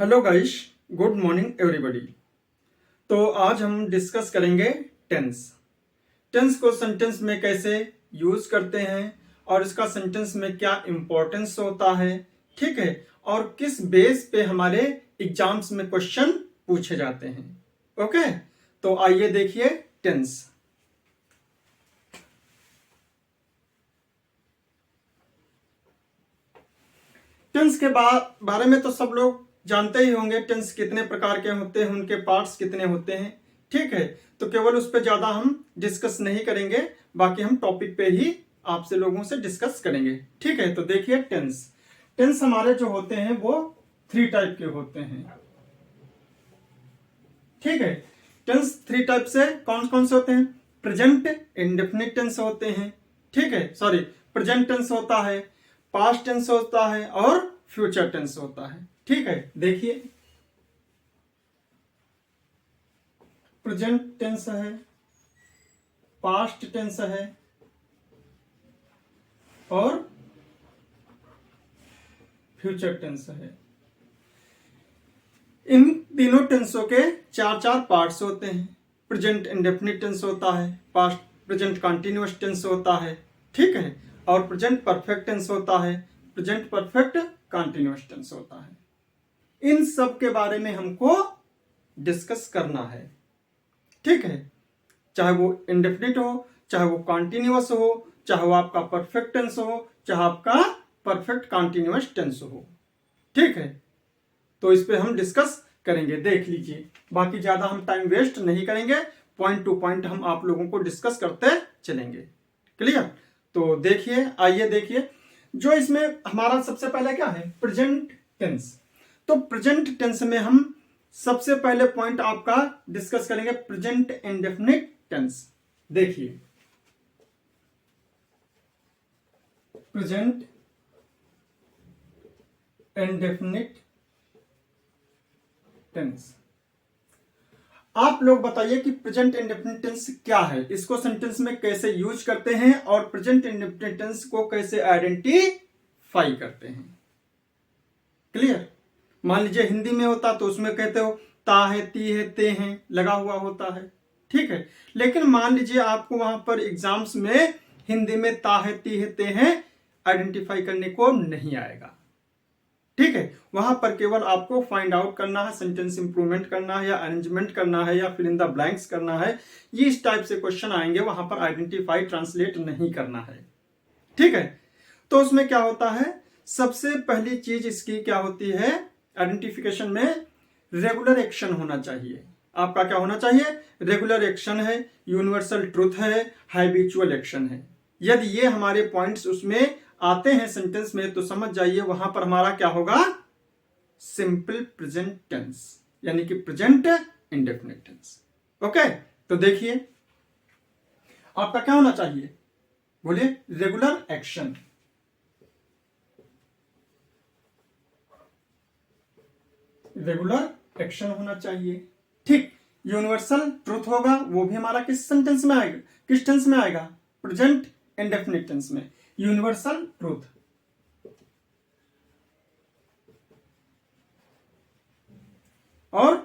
Hello guys, good morning everybody. तो आज हम डिस्कस करेंगे टेंस। टेंस को सेंटेंस में कैसे यूज करते हैं और इसका सेंटेंस में क्या इंपॉर्टेंस होता है, ठीक है, और किस बेस पे हमारे एग्जाम्स में क्वेश्चन पूछे जाते हैं। ओके, तो आइए देखिए टेंस। टेंस के बारे में तो सब लोग जानते ही होंगे। टेंस कितने प्रकार के होते हैं, उनके पार्ट्स कितने होते हैं, ठीक है। तो केवल उस पर ज्यादा हम डिस्कस नहीं करेंगे, बाकी हम टॉपिक पे ही आपसे लोगों से डिस्कस करेंगे, ठीक है। तो देखिए टेंस। टेंस हमारे जो होते हैं वो 3 टाइप के होते हैं, ठीक है। टेंस 3 टाइप से कौन कौन से होते हैं? प्रेजेंट इंडेफिनिट टेंस होते हैं, ठीक है, सॉरी, प्रेजेंट टेंस होता है, पास्ट टेंस होता है और फ्यूचर टेंस होता है, ठीक है। देखिए प्रेजेंट टेंस है, पास्ट टेंस है और फ्यूचर टेंस है। इन तीनों टेंसों के 4 पार्ट्स होते हैं। प्रेजेंट इंडेफिनिट टेंस होता है, पास्ट प्रेजेंट कंटिन्यूअस टेंस होता है, ठीक है, और प्रेजेंट परफेक्ट टेंस होता है, प्रेजेंट परफेक्ट कंटिन्यूअस टेंस होता है। इन सब के बारे में हमको डिस्कस करना है, ठीक है। चाहे वो इंडेफिनिट हो, चाहे वो कंटिन्यूअस हो, चाहे वो आपका परफेक्ट टेंस हो, चाहे आपका परफेक्ट कंटिन्यूअस टेंस हो, ठीक है। तो इस पे हम डिस्कस करेंगे, देख लीजिए। बाकी ज्यादा हम टाइम वेस्ट नहीं करेंगे, पॉइंट टू पॉइंट हम आप लोगों को डिस्कस करते चलेंगे। क्लियर? तो देखिए, आइए देखिए। जो इसमें हमारा सबसे पहले क्या है? Present tense. तो प्रेजेंट टेंस में हम सबसे पहले पॉइंट आपका डिस्कस करेंगे प्रेजेंट इंडेफिनिट टेंस। देखिए प्रेजेंट इंडेफिनिट टेंस। आप लोग बताइए कि प्रेजेंट इंडेफिनिट टेंस क्या है, इसको सेंटेंस में कैसे यूज करते हैं और प्रेजेंट इंडेफिनिट टेंस को कैसे आइडेंटिफाई करते हैं। क्लियर? मान लीजिए हिंदी में होता तो उसमें कहते हो ता है, ती है, ते हैं लगा हुआ होता है, ठीक है। लेकिन मान लीजिए आपको वहां पर एग्जाम्स में हिंदी में ता है, ती है, ते हैं आइडेंटिफाई करने को नहीं आएगा, ठीक है। वहां पर केवल आपको फाइंड आउट करना है, सेंटेंस इंप्रूवमेंट करना है, या अरेंजमेंट करना है, या फिल इन द ब्लैंक्स करना है। ये इस टाइप से क्वेश्चन आएंगे, वहां पर आइडेंटिफाई ट्रांसलेट नहीं करना है, ठीक है। तो उसमें क्या होता है, सबसे पहली चीज इसकी क्या होती है आइडेंटिफिकेशन में? रेगुलर एक्शन होना चाहिए। आपका क्या होना चाहिए? रेगुलर एक्शन है, यूनिवर्सल ट्रूथ है, हैबिचुअल एक्शन है। यदि ये हमारे पॉइंट्स उसमें आते हैं सेंटेंस में, तो समझ जाइए वहां पर हमारा क्या होगा? सिंपल प्रेजेंट टेंस, यानी कि प्रेजेंट इंडेफिनिट टेंस। ओके, तो देखिए आपका क्या होना चाहिए, बोलिए। रेगुलर एक्शन, रेगुलर एक्शन होना चाहिए, ठीक। यूनिवर्सल ट्रूथ होगा, वो भी हमारा किस सेंटेंस में आएगा, किस टेंस में आएगा? प्रेजेंट इंडेफिनिट टेंस में। यूनिवर्सल ट्रूथ और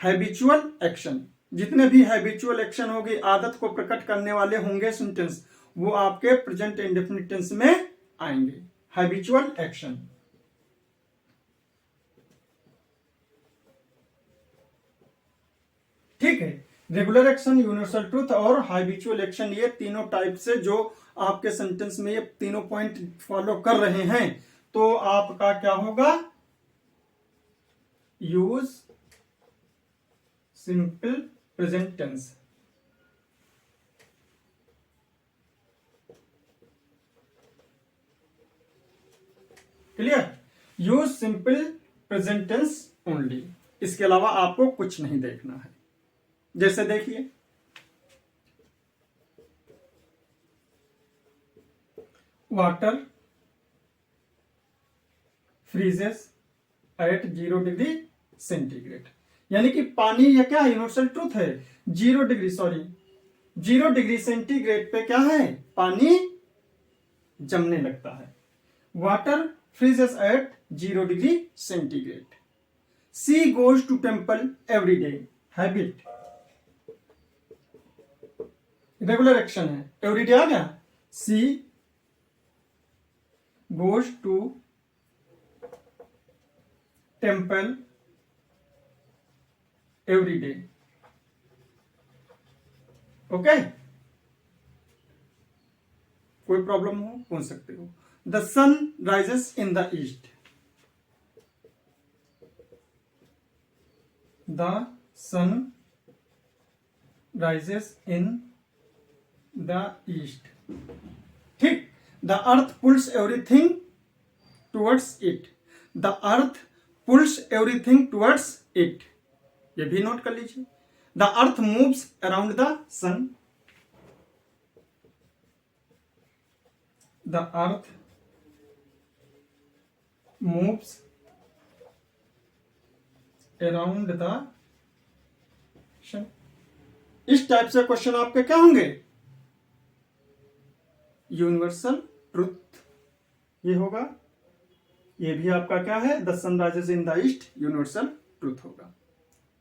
हैबिचुअल एक्शन। जितने भी हैबिचुअल एक्शन होगी, आदत को प्रकट करने वाले होंगे सेंटेंस, वो आपके प्रेजेंट इंडेफिनिट टेंस में आएंगे। हैबिचुअल एक्शन, ठीक है। रेगुलर एक्शन, यूनिवर्सल ट्रूथ और हैबिचुअल एक्शन, ये तीनों टाइप से जो आपके सेंटेंस में ये तीनों पॉइंट फॉलो कर रहे हैं, तो आपका क्या होगा? Use simple present tense. Clear? Use simple present tense only, इसके अलावा आपको कुछ नहीं देखना है। जैसे देखिए water freezes at 0 degree centigrade, यानी कि पानी, या क्या यूनिवर्सल ट्रूथ है, 0 डिग्री सेंटीग्रेड पे क्या है? पानी जमने लगता है। Water freezes at 0 degree centigrade, she goes to temple every day, habit, regular action है, एवरी डे आ गया, she goes to temple every day, okay. कोई प्रॉब्लम हो पूछ सकते हो। The sun rises in the east, the sun rises in the east, ठीक। The earth pulls everything towards it, the earth pulls everything towards it, ये भी note कर लीजिए। The earth moves around the sun, the earth moves around the sun. इस type से question आपके क्या होंगे, यूनिवर्सल ट्रुथ, ये होगा। ये भी आपका क्या है, the sun rises in the east, universal truth होगा,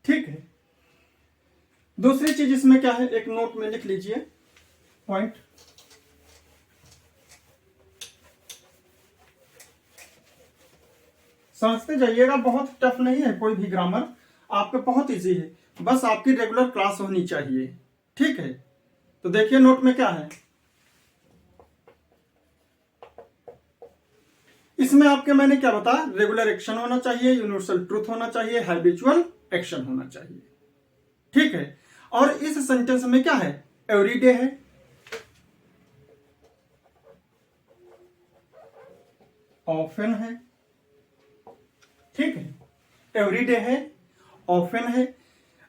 ठीक है। दूसरी चीज इसमें क्या है, एक नोट में लिख लीजिए पॉइंट, समझते जाइएगा, बहुत टफ नहीं है कोई भी ग्रामर, आपका बहुत इजी है, बस आपकी रेगुलर क्लास होनी चाहिए, ठीक है। तो देखिए नोट में क्या है, इसमें आपके मैंने क्या बताया, रेगुलर एक्शन होना चाहिए, यूनिवर्सल ट्रूथ होना चाहिए, हैबिचुअल एक्शन होना चाहिए, ठीक है। और इस सेंटेंस में क्या है, एवरीडे है, ऑफन है, ठीक है, एवरीडे है, ऑफन है,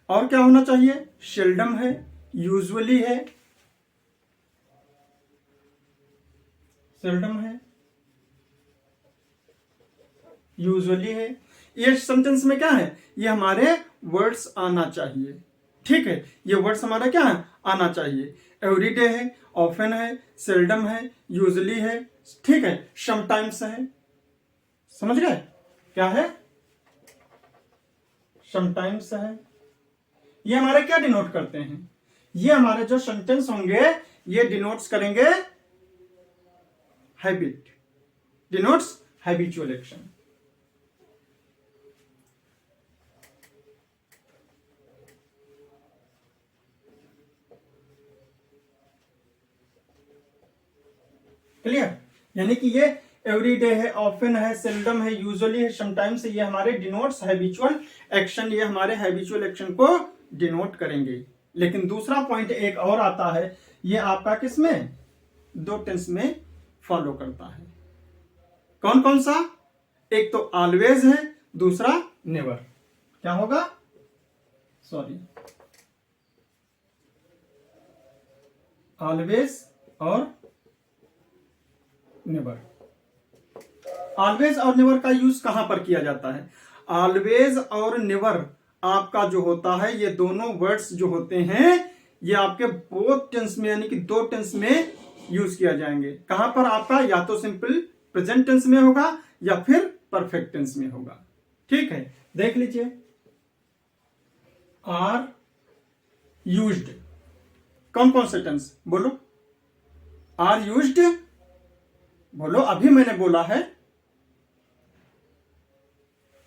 और क्या होना चाहिए, सेल्डम है, यूजुअली है, सेल्डम है, यूजुअली है। ये सेंटेंस में क्या है, ये हमारे वर्ड्स आना चाहिए, ठीक है, ये वर्ड्स हमारा क्या है, आना चाहिए। एवरीडे है, ऑफन है, सेल्डम है, यूजुअली है, ठीक है, समटाइम्स है, समझ गए क्या है, समटाइम्स है। ये हमारे क्या डिनोट करते हैं, ये हमारे जो सेंटेंस होंगे ये डिनोट्स करेंगे habit, denotes habitual action. Clear, यानी कि ये एवरीडे है, ऑफन है, सेल्डम है, यूजुअली है, समटाइम्स है, ये हमारे डिनोट्स हैबिचुअल एक्शन, ये हमारे हैबिचुअल एक्शन को डिनोट करेंगे। लेकिन दूसरा पॉइंट एक और आता है, ये आपका किसमें, दो टेंस में फॉलो करता है। कौन कौन सा, एक तो ऑलवेज है, दूसरा नेवर। क्या होगा, सॉरी, ऑलवेज और नेवर। ऑलवेज और नेवर का यूज कहां पर किया जाता है, ऑलवेज और नेवर आपका जो होता है, ये दोनों वर्ड्स जो होते हैं ये आपके बोथ टेंस में, यानी कि दो टेंस में यूज किया जाएंगे। कहां पर आपका, या तो सिंपल प्रेजेंट टेंस में होगा या फिर परफेक्ट टेंस में होगा, ठीक है। देख लीजिए, आर यूज्ड, कौन कौन से टेंस बोलो, आर यूज्ड बोलो, अभी मैंने बोला है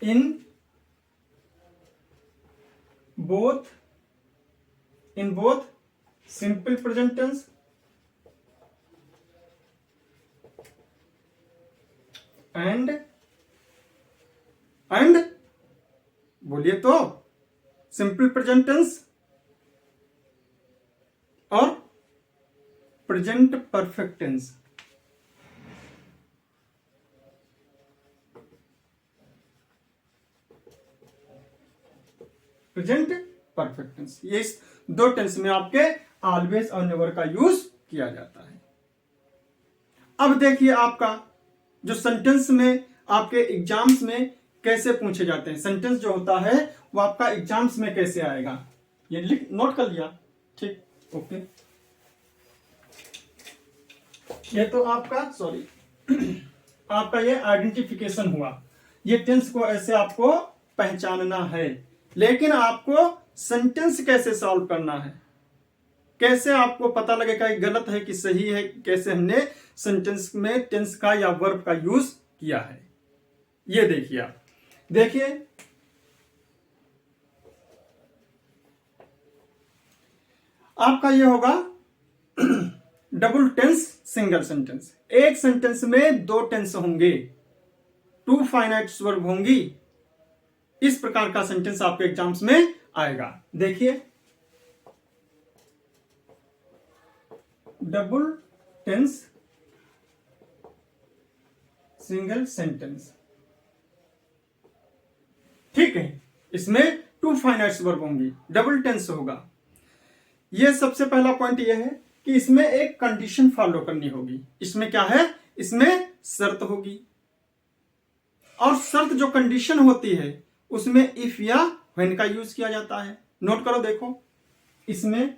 in both simple present tense and बोलिए तो सिंपल प्रेजेंट टेंस और present perfect tense. Present perfect tense, ये इस दो टेंस में आपके ऑलवेज और नेवर का यूज किया जाता है। अब देखिए आपका जो सेंटेंस में आपके एग्जाम्स में कैसे पूछे जाते हैं, सेंटेंस जो होता है वो आपका एग्जाम्स में कैसे आएगा, ये लिख नोट कर लिया, ठीक, ओके। ये तो आपका सॉरी आपका ये आइडेंटिफिकेशन हुआ, ये टेंस को ऐसे आपको पहचानना है, लेकिन आपको सेंटेंस कैसे सॉल्व करना है, कैसे आपको पता लगेगा कि गलत है कि सही है, कैसे हमने सेंटेंस में टेंस का या वर्ब का यूज किया है, ये देखिए। आप देखिए, आपका ये होगा डबल टेंस सिंगल सेंटेंस। एक सेंटेंस में दो टेंस होंगे, टू फाइनाइट वर्ब होंगी। इस प्रकार का सेंटेंस आपके एग्जाम्स में आएगा। देखिए, डबल टेंस सिंगल सेंटेंस, ठीक है। इसमें टू फाइनाइट वर्ब होंगी, डबल टेंस होगा। यह सबसे पहला पॉइंट यह है कि इसमें एक कंडीशन फॉलो करनी होगी। इसमें क्या है, इसमें शर्त होगी, और शर्त जो कंडीशन होती है उसमें इफ या व्हेन का यूज किया जाता है। नोट करो, देखो, इसमें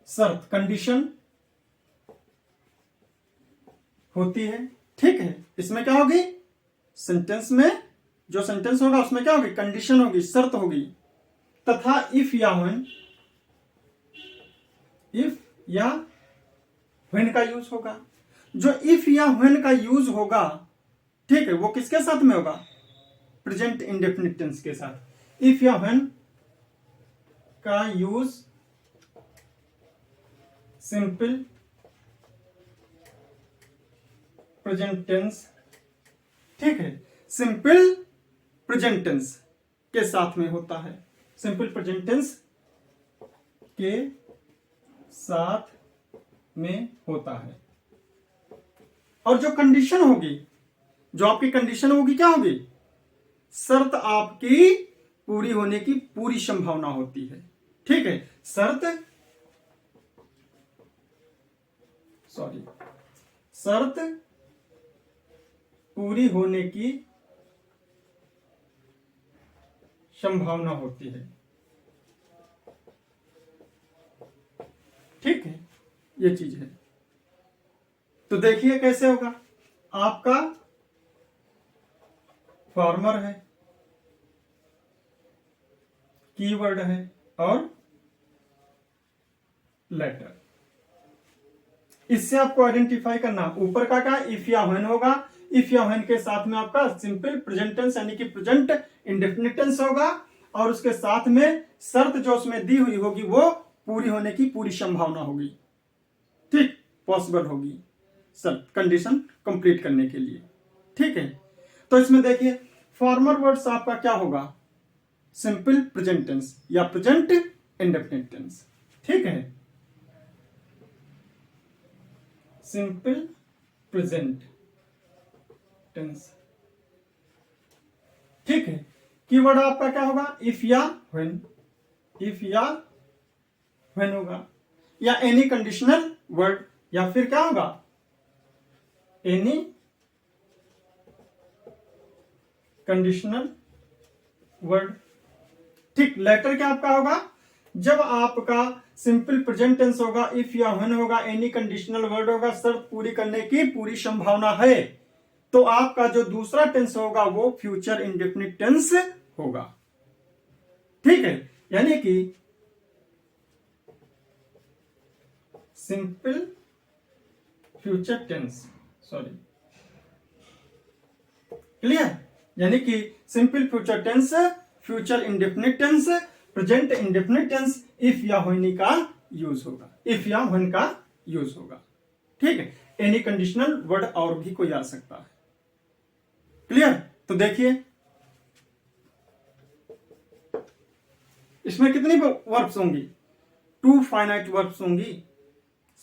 शर्त कंडीशन होती है, ठीक है। इसमें क्या होगी, सेंटेंस में जो सेंटेंस होगा उसमें क्या होगी, कंडीशन होगी, शर्त होगी, तथा इफ या व्हेन, इफ या व्हेन का यूज होगा। जो इफ या व्हेन का यूज होगा, ठीक है, वो किसके साथ में होगा, प्रेजेंट इंडेफिनिट टेंस के साथ। इफ या व्हेन का यूज सिंपल प्रेजेंट टेंस, ठीक है, सिंपल प्रेजेंट टेंस के साथ में होता है, सिंपल प्रेजेंट टेंस के साथ में होता है। और जो कंडीशन होगी, जो आपकी कंडीशन होगी, क्या होगी, शर्त आपकी पूरी होने की पूरी संभावना होती है, ठीक है। शर्त पूरी होने की संभावना होती है, ठीक है, ये चीज है। तो देखिए कैसे होगा, आपका फॉर्मर है, कीवर्ड है और लेटर। इससे आपको आइडेंटिफाई करना, ऊपर का क्या, इफ या व्हेन होगा, इफ या व्हेन के साथ में आपका सिंपल प्रेजेंट टेंस यानी कि प्रेजेंट इंडेफिनिट टेंस होगा, और उसके साथ में शर्त जो उसमें दी हुई होगी वो पूरी होने की पूरी संभावना होगी, ठीक, पॉसिबल होगी शर्त, कंडीशन कंप्लीट करने के लिए, ठीक है। तो इसमें देखिए, फॉर्मर वर्ड्स आपका क्या होगा, सिंपल प्रेजेंट टेंस या प्रेजेंट इंडेफिनिट टेंस, ठीक है, सिंपल प्रेजेंट टेंस, ठीक है। कीवर्ड आपका क्या होगा, इफ या व्हेन, इफ या व्हेन होगा, या एनी कंडीशनल वर्ड, या फिर क्या होगा, एनी कंडीशनल वर्ड, ठीक। लेटर क्या आपका होगा, जब आपका सिंपल प्रेजेंट टेंस होगा, इफ या व्हेन होगा, एनी कंडीशनल वर्ड होगा, शर्त पूरी करने की पूरी संभावना है, तो आपका जो दूसरा टेंस होगा वो फ्यूचर इंडेफिनिट टेंस होगा, ठीक है। यानी कि simple future tense, sorry, clear, यानी कि simple future tense, future indefinite tense, present indefinite tense, if या व्हेन का यूज होगा, इफ या व्हेन का यूज होगा, ठीक है। एनी कंडीशनल वर्ड और भी कोई आ सकता है, क्लियर। तो देखिए, इसमें कितनी वर्ब्स होंगी, टू फाइनाइट वर्ब्स होंगी,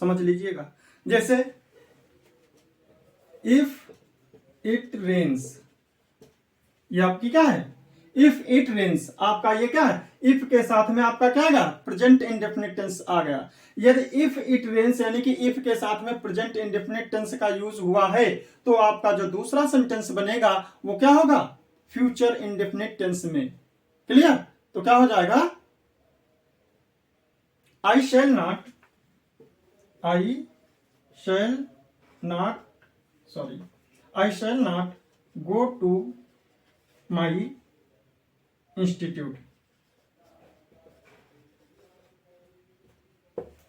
समझ लीजिएगा। जैसे इफ इट रेन्स, ये आपकी क्या है, इफ इट रेन्स, आपका ये क्या है, इफ के साथ में आपका क्या आएगा, प्रेजेंट इंडेफिनिट टेंस आ गया। यदि इफ इट रेन्स यानी कि इफ के साथ में प्रेजेंट इंडेफिनिट टेंस का यूज हुआ है, तो आपका जो दूसरा सेंटेंस बनेगा वो क्या होगा, फ्यूचर इंडेफिनिट टेंस में, क्लियर। तो क्या हो जाएगा, I shall not, I shall not go to my institute.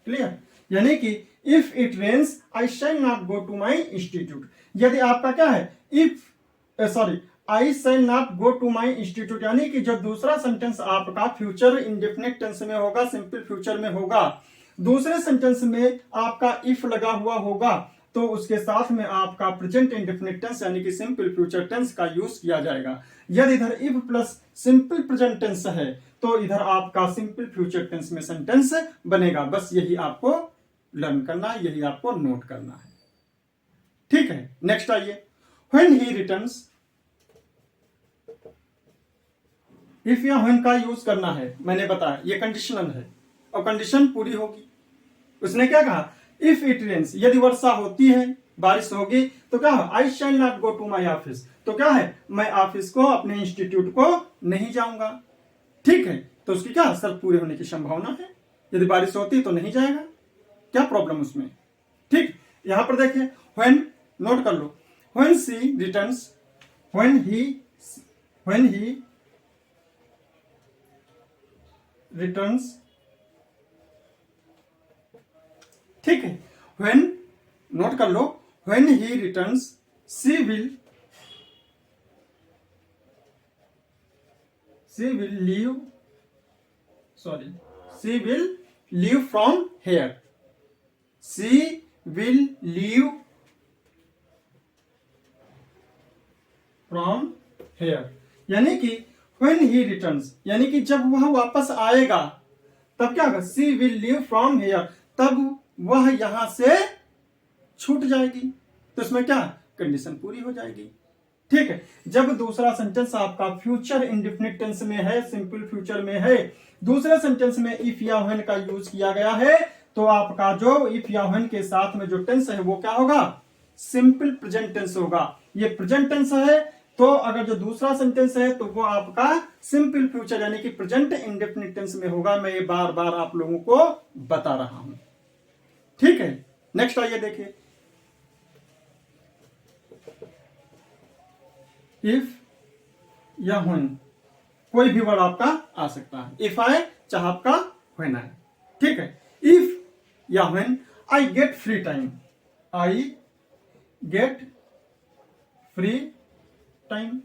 Clear? यानी कि if it rains I shall not go to my institute. यदि आपका क्या है, I shall not go to my institute, यानी कि जो दूसरा सेंटेंस आपका फ्यूचर इंडेफिनिट टेंस में होगा, सिंपल फ्यूचर में होगा, दूसरे सेंटेंस में आपका इफ लगा हुआ होगा, तो उसके साथ में आपका प्रेजेंट इंडेफिनिट टेंस यानी कि सिंपल फ्यूचर टेंस का यूज किया जाएगा। यदि इधर if plus simple present tense है तो इधर आपका सिंपल फ्यूचर टेंस में सेंटेंस बनेगा। बस यही आपको लर्न करना है, यही आपको नोट करना है। ठीक है, नेक्स्ट आइए, व्हेन ही रिटर्न्स। इफ या व्हेन का यूज करना है, मैंने बताया ये कंडीशनल है और कंडीशन पूरी होगी। उसने क्या कहा, इफ इट रेन्स, यदि वर्षा होती है, बारिश होगी, तो क्या है, I shall not go to my office, तो क्या है, मैं ऑफिस को, अपने इंस्टीट्यूट को नहीं जाऊंगा। ठीक है, तो उसकी क्या शर्त पूरे होने की संभावना है। यदि बारिश होती तो नहीं जाएगा, क्या प्रॉब्लम उसमें। ठीक, यहां पर देखिए व्हेन, नोट कर लो, when she returns, when he returns. ठीक है, व्हेन, नोट कर लो, when he returns she will leave from here, she will leave from here, यानी कि व्हेन ही रिटर्न्स, यानी कि जब वह वापस आएगा तब क्या होगा, she will leave from hair, तब वह यहां से छूट जाएगी। तो इसमें क्या कंडीशन पूरी हो जाएगी। ठीक है, जब दूसरा सेंटेंस आपका फ्यूचर इंडेफिनिट टेंस में है, सिंपल फ्यूचर में है, दूसरे सेंटेंस में इफ या व्हेन का यूज किया गया है, तो आपका जो इफ या व्हेन के साथ में जो टेंस है वो क्या होगा, सिंपल प्रेजेंट टेंस होगा। ये प्रेजेंट टेंस है, तो अगर जो दूसरा सेंटेंस है तो वो आपका सिंपल फ्यूचर यानी कि प्रेजेंट इंडेफिनिट टेंस में होगा। मैं ये बार बार आप लोगों को बता रहा हूं। ठीक है, नेक्स्ट आइए देखिए, इफ या व्हेन, कोई भी वर्ड आपका आ सकता है, इफ आए चाहे आपका व्हेन आए। ठीक है, इफ या when I get free time, I get free time,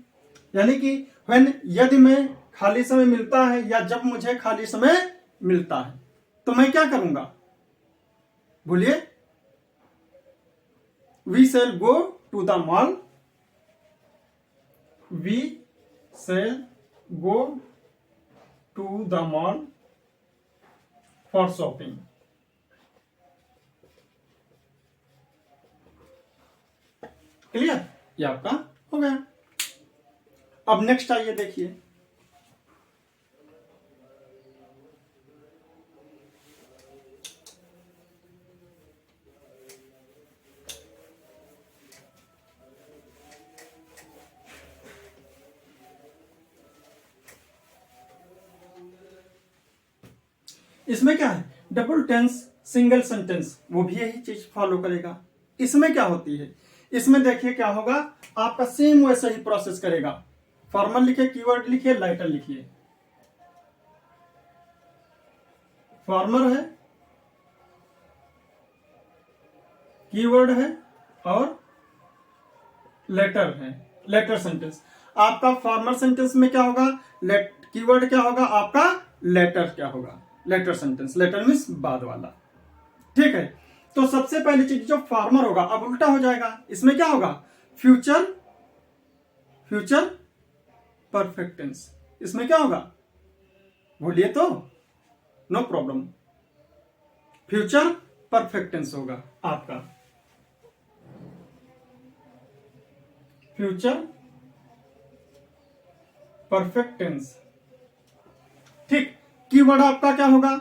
यानी कि व्हेन, यदि मैं खाली समय मिलता है या जब मुझे खाली समय मिलता है तो मैं क्या करूंगा, बोलिए, we shall go to the mall, we shall go to the mall for shopping. Clear, ये आपका हो गया। अब नेक्स्ट आइए देखिए, इसमें क्या है, डबल टेंस, सिंगल सेंटेंस, वो भी यही चीज फॉलो करेगा। इसमें क्या होती है, इसमें देखिए क्या होगा, आपका सेम वैसा ही प्रोसेस करेगा। फॉर्मल लिखे, कीवर्ड लिखिए, लाइटर लिखिए, फॉर्मल है, कीवर्ड है और लेटर है, लेटर सेंटेंस। आपका फॉर्मल सेंटेंस में क्या होगा, कीवर्ड क्या होगा, आपका लेटर क्या होगा, लेटर सेंटेंस, लेटर मीन्स बाद वाला। ठीक है, तो सबसे पहली चीज जो फॉर्मर होगा, अब उल्टा हो जाएगा, इसमें क्या होगा, फ्यूचर परफेक्ट टेंस। इसमें क्या होगा, बोलिए तो, no problem, future perfect tense होगा आपका, फ्यूचर परफेक्ट टेंस। ठीक, कीवर्ड आपका क्या होगा,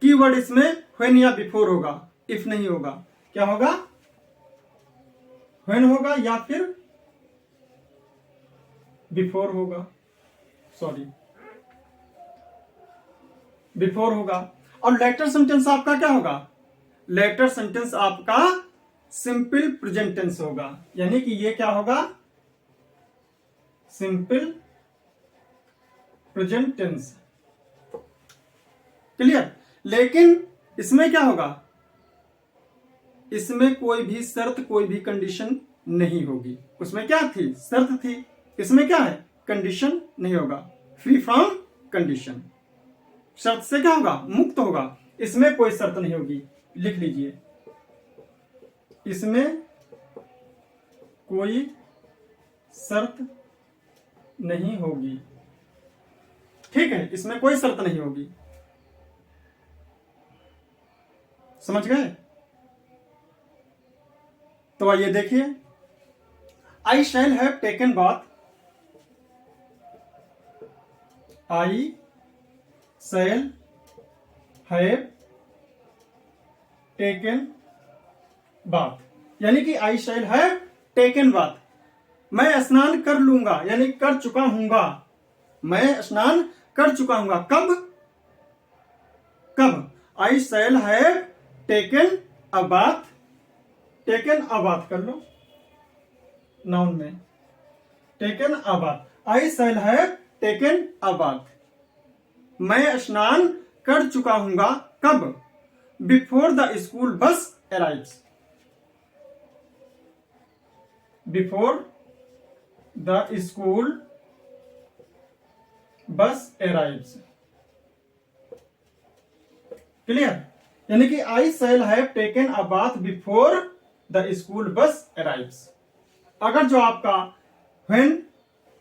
कीवर्ड इसमें व्हेन या बिफोर होगा, इफ नहीं होगा, क्या होगा, व्हेन होगा या फिर बिफोर होगा, सॉरी बिफोर होगा। और लेटर सेंटेंस आपका क्या होगा, लेटर सेंटेंस आपका सिंपल प्रेजेंट टेंस होगा, यानी कि ये क्या होगा, सिंपल प्रेजेंट टेंस। क्लियर? लेकिन इसमें क्या होगा, इसमें कोई भी शर्त, कोई भी कंडीशन नहीं होगी। उसमें क्या थी, शर्त थी। इसमें क्या है, कंडीशन नहीं होगा, फ्री फ्रॉम कंडीशन। शर्त से क्या होगा, मुक्त होगा। इसमें कोई शर्त नहीं होगी। लिख लीजिए, इसमें कोई शर्त नहीं होगी। ठीक है, इसमें कोई शर्त नहीं होगी। समझ गए? तो आइए देखिए, I shall have taken bath. I shall have taken bath, यानी कि I shall have taken bath, मैं स्नान कर लूंगा, यानी कर चुका हूंगा। मैं स्नान कर चुका हूंगा। कब? कब? I shall have taken a bath. Taken a bath कर लो, नाउन में taken a bath. I shall have taken a bath, मैं स्नान कर चुका हूंगा। कब? Before the school bus arrives. Before the school bus arrives. Clear? यानी कि I shall have taken a bath before the school bus arrives. अगर जो आपका व्हेन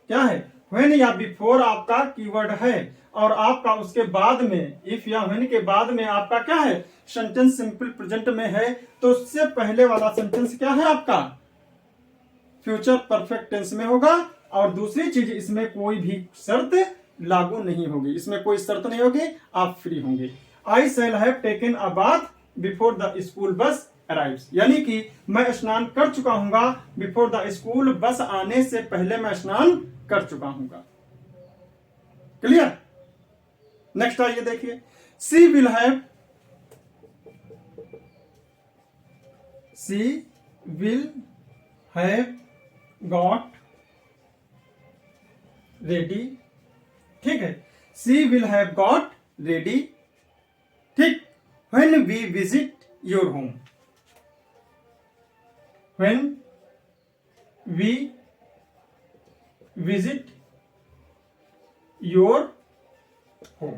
क्या है, व्हेन या बिफोर आपका कीवर्ड है और आपका उसके बाद में इफ या व्हेन के बाद में आपका क्या है, सेंटेंस सिंपल प्रेजेंट में है, तो उससे पहले वाला सेंटेंस क्या है आपका, फ्यूचर परफेक्ट टेंस में होगा। और दूसरी चीज, इसमें कोई भी शर्त लागू नहीं होगी। इसमें कोई शर्त नहीं होगी, आप फ्री होंगे। I shall have taken a bath before the school bus arrives, यानी कि मैं स्नान कर चुका हूंगा। बिफोर द स्कूल, बस आने से पहले मैं स्नान कर चुका हूंगा। क्लियर? नेक्स्ट आइए देखिए, she will have, she will have got ready. ठीक है, she will have got ready. ठीक, when we visit your home. When we visit your home.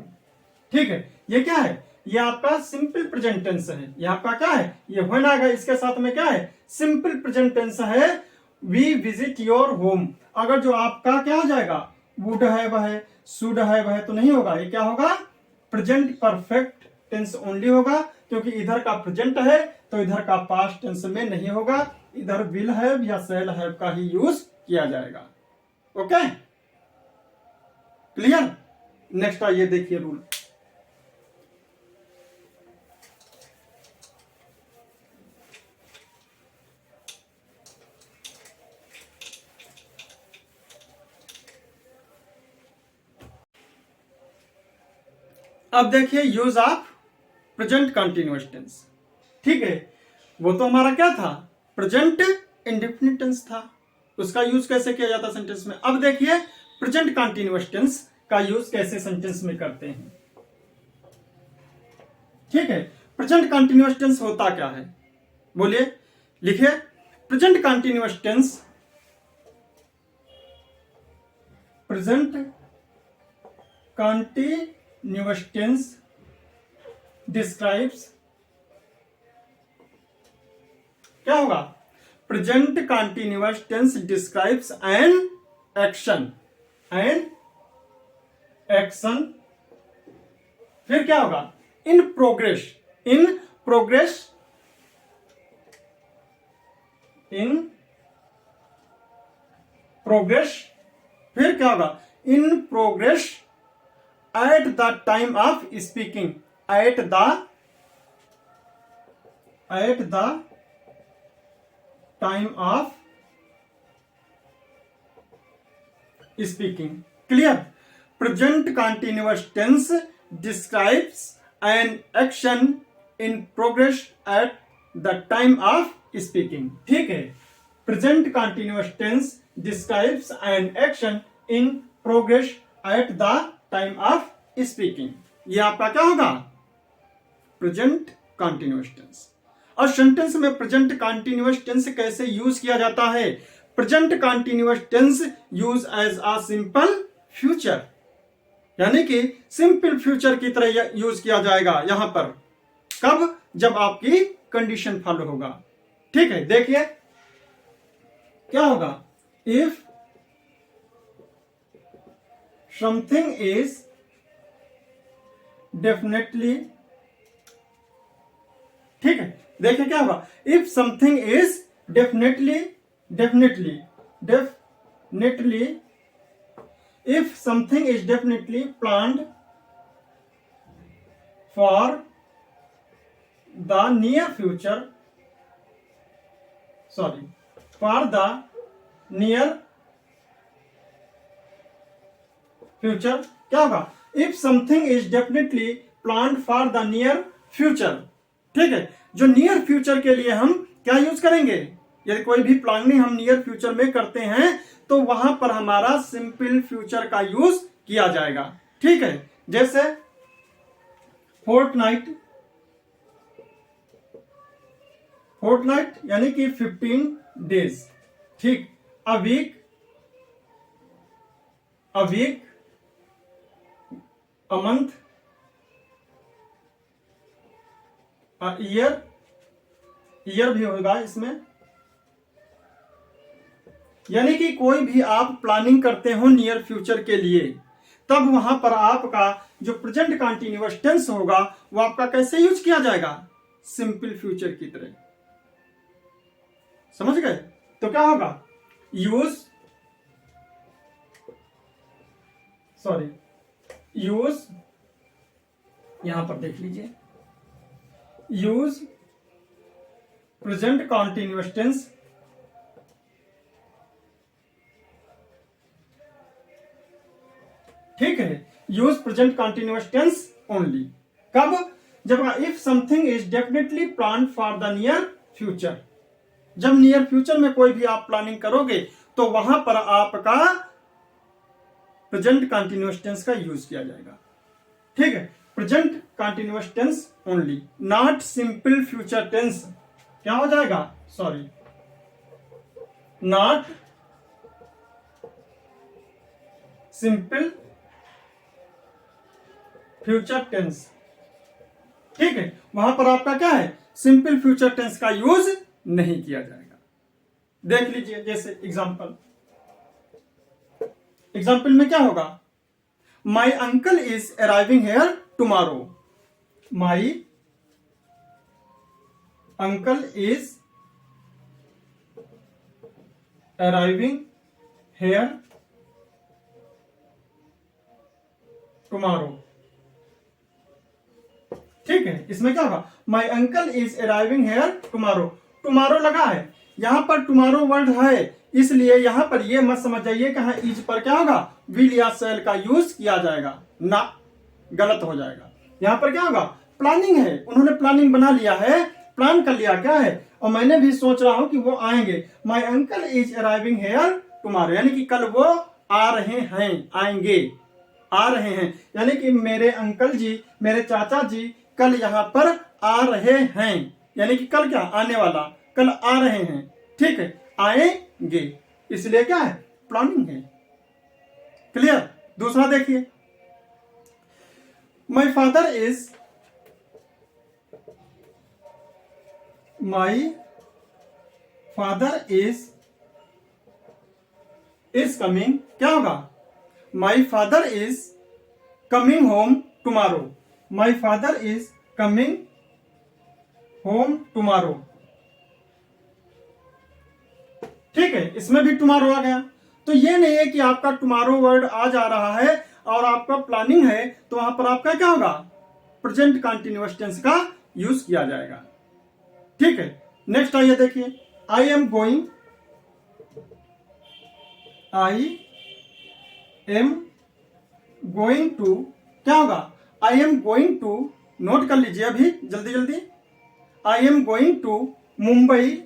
ठीक है, ये क्या है, ये आपका सिंपल प्रेजेंट टेंस है। ये आपका क्या है, ये व्हेन आएगा, इसके साथ में क्या है, सिंपल प्रेजेंट टेंस है। We visit your home. अगर जो आपका क्या हो जाएगा, वुड हैव है, शुड हैव है, तो नहीं होगा। ये क्या होगा, प्रेजेंट परफेक्ट टेंस ओनली होगा, क्योंकि इधर का प्रेजेंट है तो इधर का पास्ट टेंस में नहीं होगा। इधर विल हैव या शैल हैव का ही यूज किया जाएगा। Okay, clear? नेक्स्ट आइए देखिए रूल। अब देखिए use of present continuous tense. ठीक है, वो तो हमारा क्या था, प्रेजेंट इंडेफिनिट टेंस था। उसका यूज कैसे किया जाता सेंटेंस में। अब देखिए प्रेजेंट कंटिन्यूअस टेंस का यूज कैसे सेंटेंस में करते हैं। ठीक है, प्रेजेंट कंटिन्यूअस टेंस होता क्या है, बोलिए, लिखिए। Present continuous tense, present continuous tense describes, क्या होगा, present continuous tense describes an action, an action. फिर क्या होगा, in progress, in progress, in progress. फिर क्या होगा, in progress at the time of speaking, at the time of speaking. Clear? Present continuous tense describes an action in progress at the time of speaking. ठीक है, present continuous tense describes an action in progress at the time of speaking. ये आपका क्या होगा? Present continuous tense. और sentence में present continuous tense कैसे use किया जाता है? Present continuous tense use as a simple future, यानी कि सिंपल फ्यूचर की तरह यूज किया जाएगा यहां पर। कब? जब आपकी कंडीशन फॉलो होगा। ठीक है, देखिए क्या होगा। इफ समथिंग इज डेफिनेटली, ठीक है, देखिए क्या होगा। If something is definitely, if something is definitely planned for the near future, for the near future, क्या होगा? if something is definitely planned for the near future, ठीक है, जो नियर फ्यूचर के लिए हम क्या यूज करेंगे? यदि कोई भी प्लानिंग हम नियर फ्यूचर में करते हैं तो वहां पर हमारा सिंपल फ्यूचर का यूज किया जाएगा। ठीक है, जैसे फोर्टनाइट यानी कि 15 डेज। ठीक, a week, a month, a year भी होगा इसमें। यानी कि कोई भी आप प्लानिंग करते हो नियर फ्यूचर के लिए, तब वहां पर आपका जो प्रेजेंट कंटिन्यूअस टेंस होगा वो आपका कैसे यूज किया जाएगा? सिंपल फ्यूचर की तरह। समझ गए? तो क्या होगा? यूज यहां पर देख लीजिए, यूज प्रेजेंट कंटिन्यूअस टेंस ठीक है, use present continuous tense only. कब? जब if something is definitely plan for the near future, जब नियर फ्यूचर में कोई भी आप प्लानिंग करोगे तो वहां पर आपका प्रेजेंट कंटिन्यूअस टेंस का यूज किया जाएगा। ठीक है, present continuous tense only, not simple future tense. क्या हो जाएगा? Not simple future tense. ठीक है, वहां पर आपका क्या है? सिंपल फ्यूचर टेंस का यूज नहीं किया जाएगा। देख लीजिए, जैसे एग्जाम्पल में क्या होगा? My uncle is arriving here tomorrow. My uncle is arriving here tomorrow. ठीक है, इसमें क्या होगा? My uncle is arriving here tomorrow. Tomorrow लगा है, यहां पर टुमारो वर्ड है, इसलिए यहां पर ये मत समझ जाइए कि हाँ इज पर क्या होगा? विल या शैल का यूज किया जाएगा ना, गलत हो जाएगा। यहां पर क्या होगा? प्लानिंग है, उन्होंने प्लानिंग बना लिया है, प्लान कर लिया क्या है, और मैंने भी सोच रहा हूं कि वो आएंगे। My uncle is arriving here tomorrow, यानी कि कल वो आ रहे हैं, आएंगे, आ रहे हैं, यानी कि मेरे अंकल जी, मेरे चाचा जी कल यहां पर आ रहे हैं, यानी कि कल क्या? आने वाला, कल आ रहे हैं। ठीक है, आएंगे, इसलिए क्या है? प्लानिंग है। क्लियर? दूसरा देखिए, माई फादर इज कमिंग। क्या होगा? My father is coming home tomorrow. My father is coming home tomorrow. ठीक है, इसमें भी टुमारो आ गया। तो ये नहीं है कि आपका टुमारो वर्ड आ जा रहा है और आपका प्लानिंग है तो वहां पर आपका क्या होगा? प्रेजेंट कंटिन्यूअस टेंस का यूज किया जाएगा। ठीक है, नेक्स्ट आइए देखिए, आई एम गोइंग टू, क्या होगा? I am going to, note कर लीजिए अभी जल्दी जल्दी, I am going to Mumbai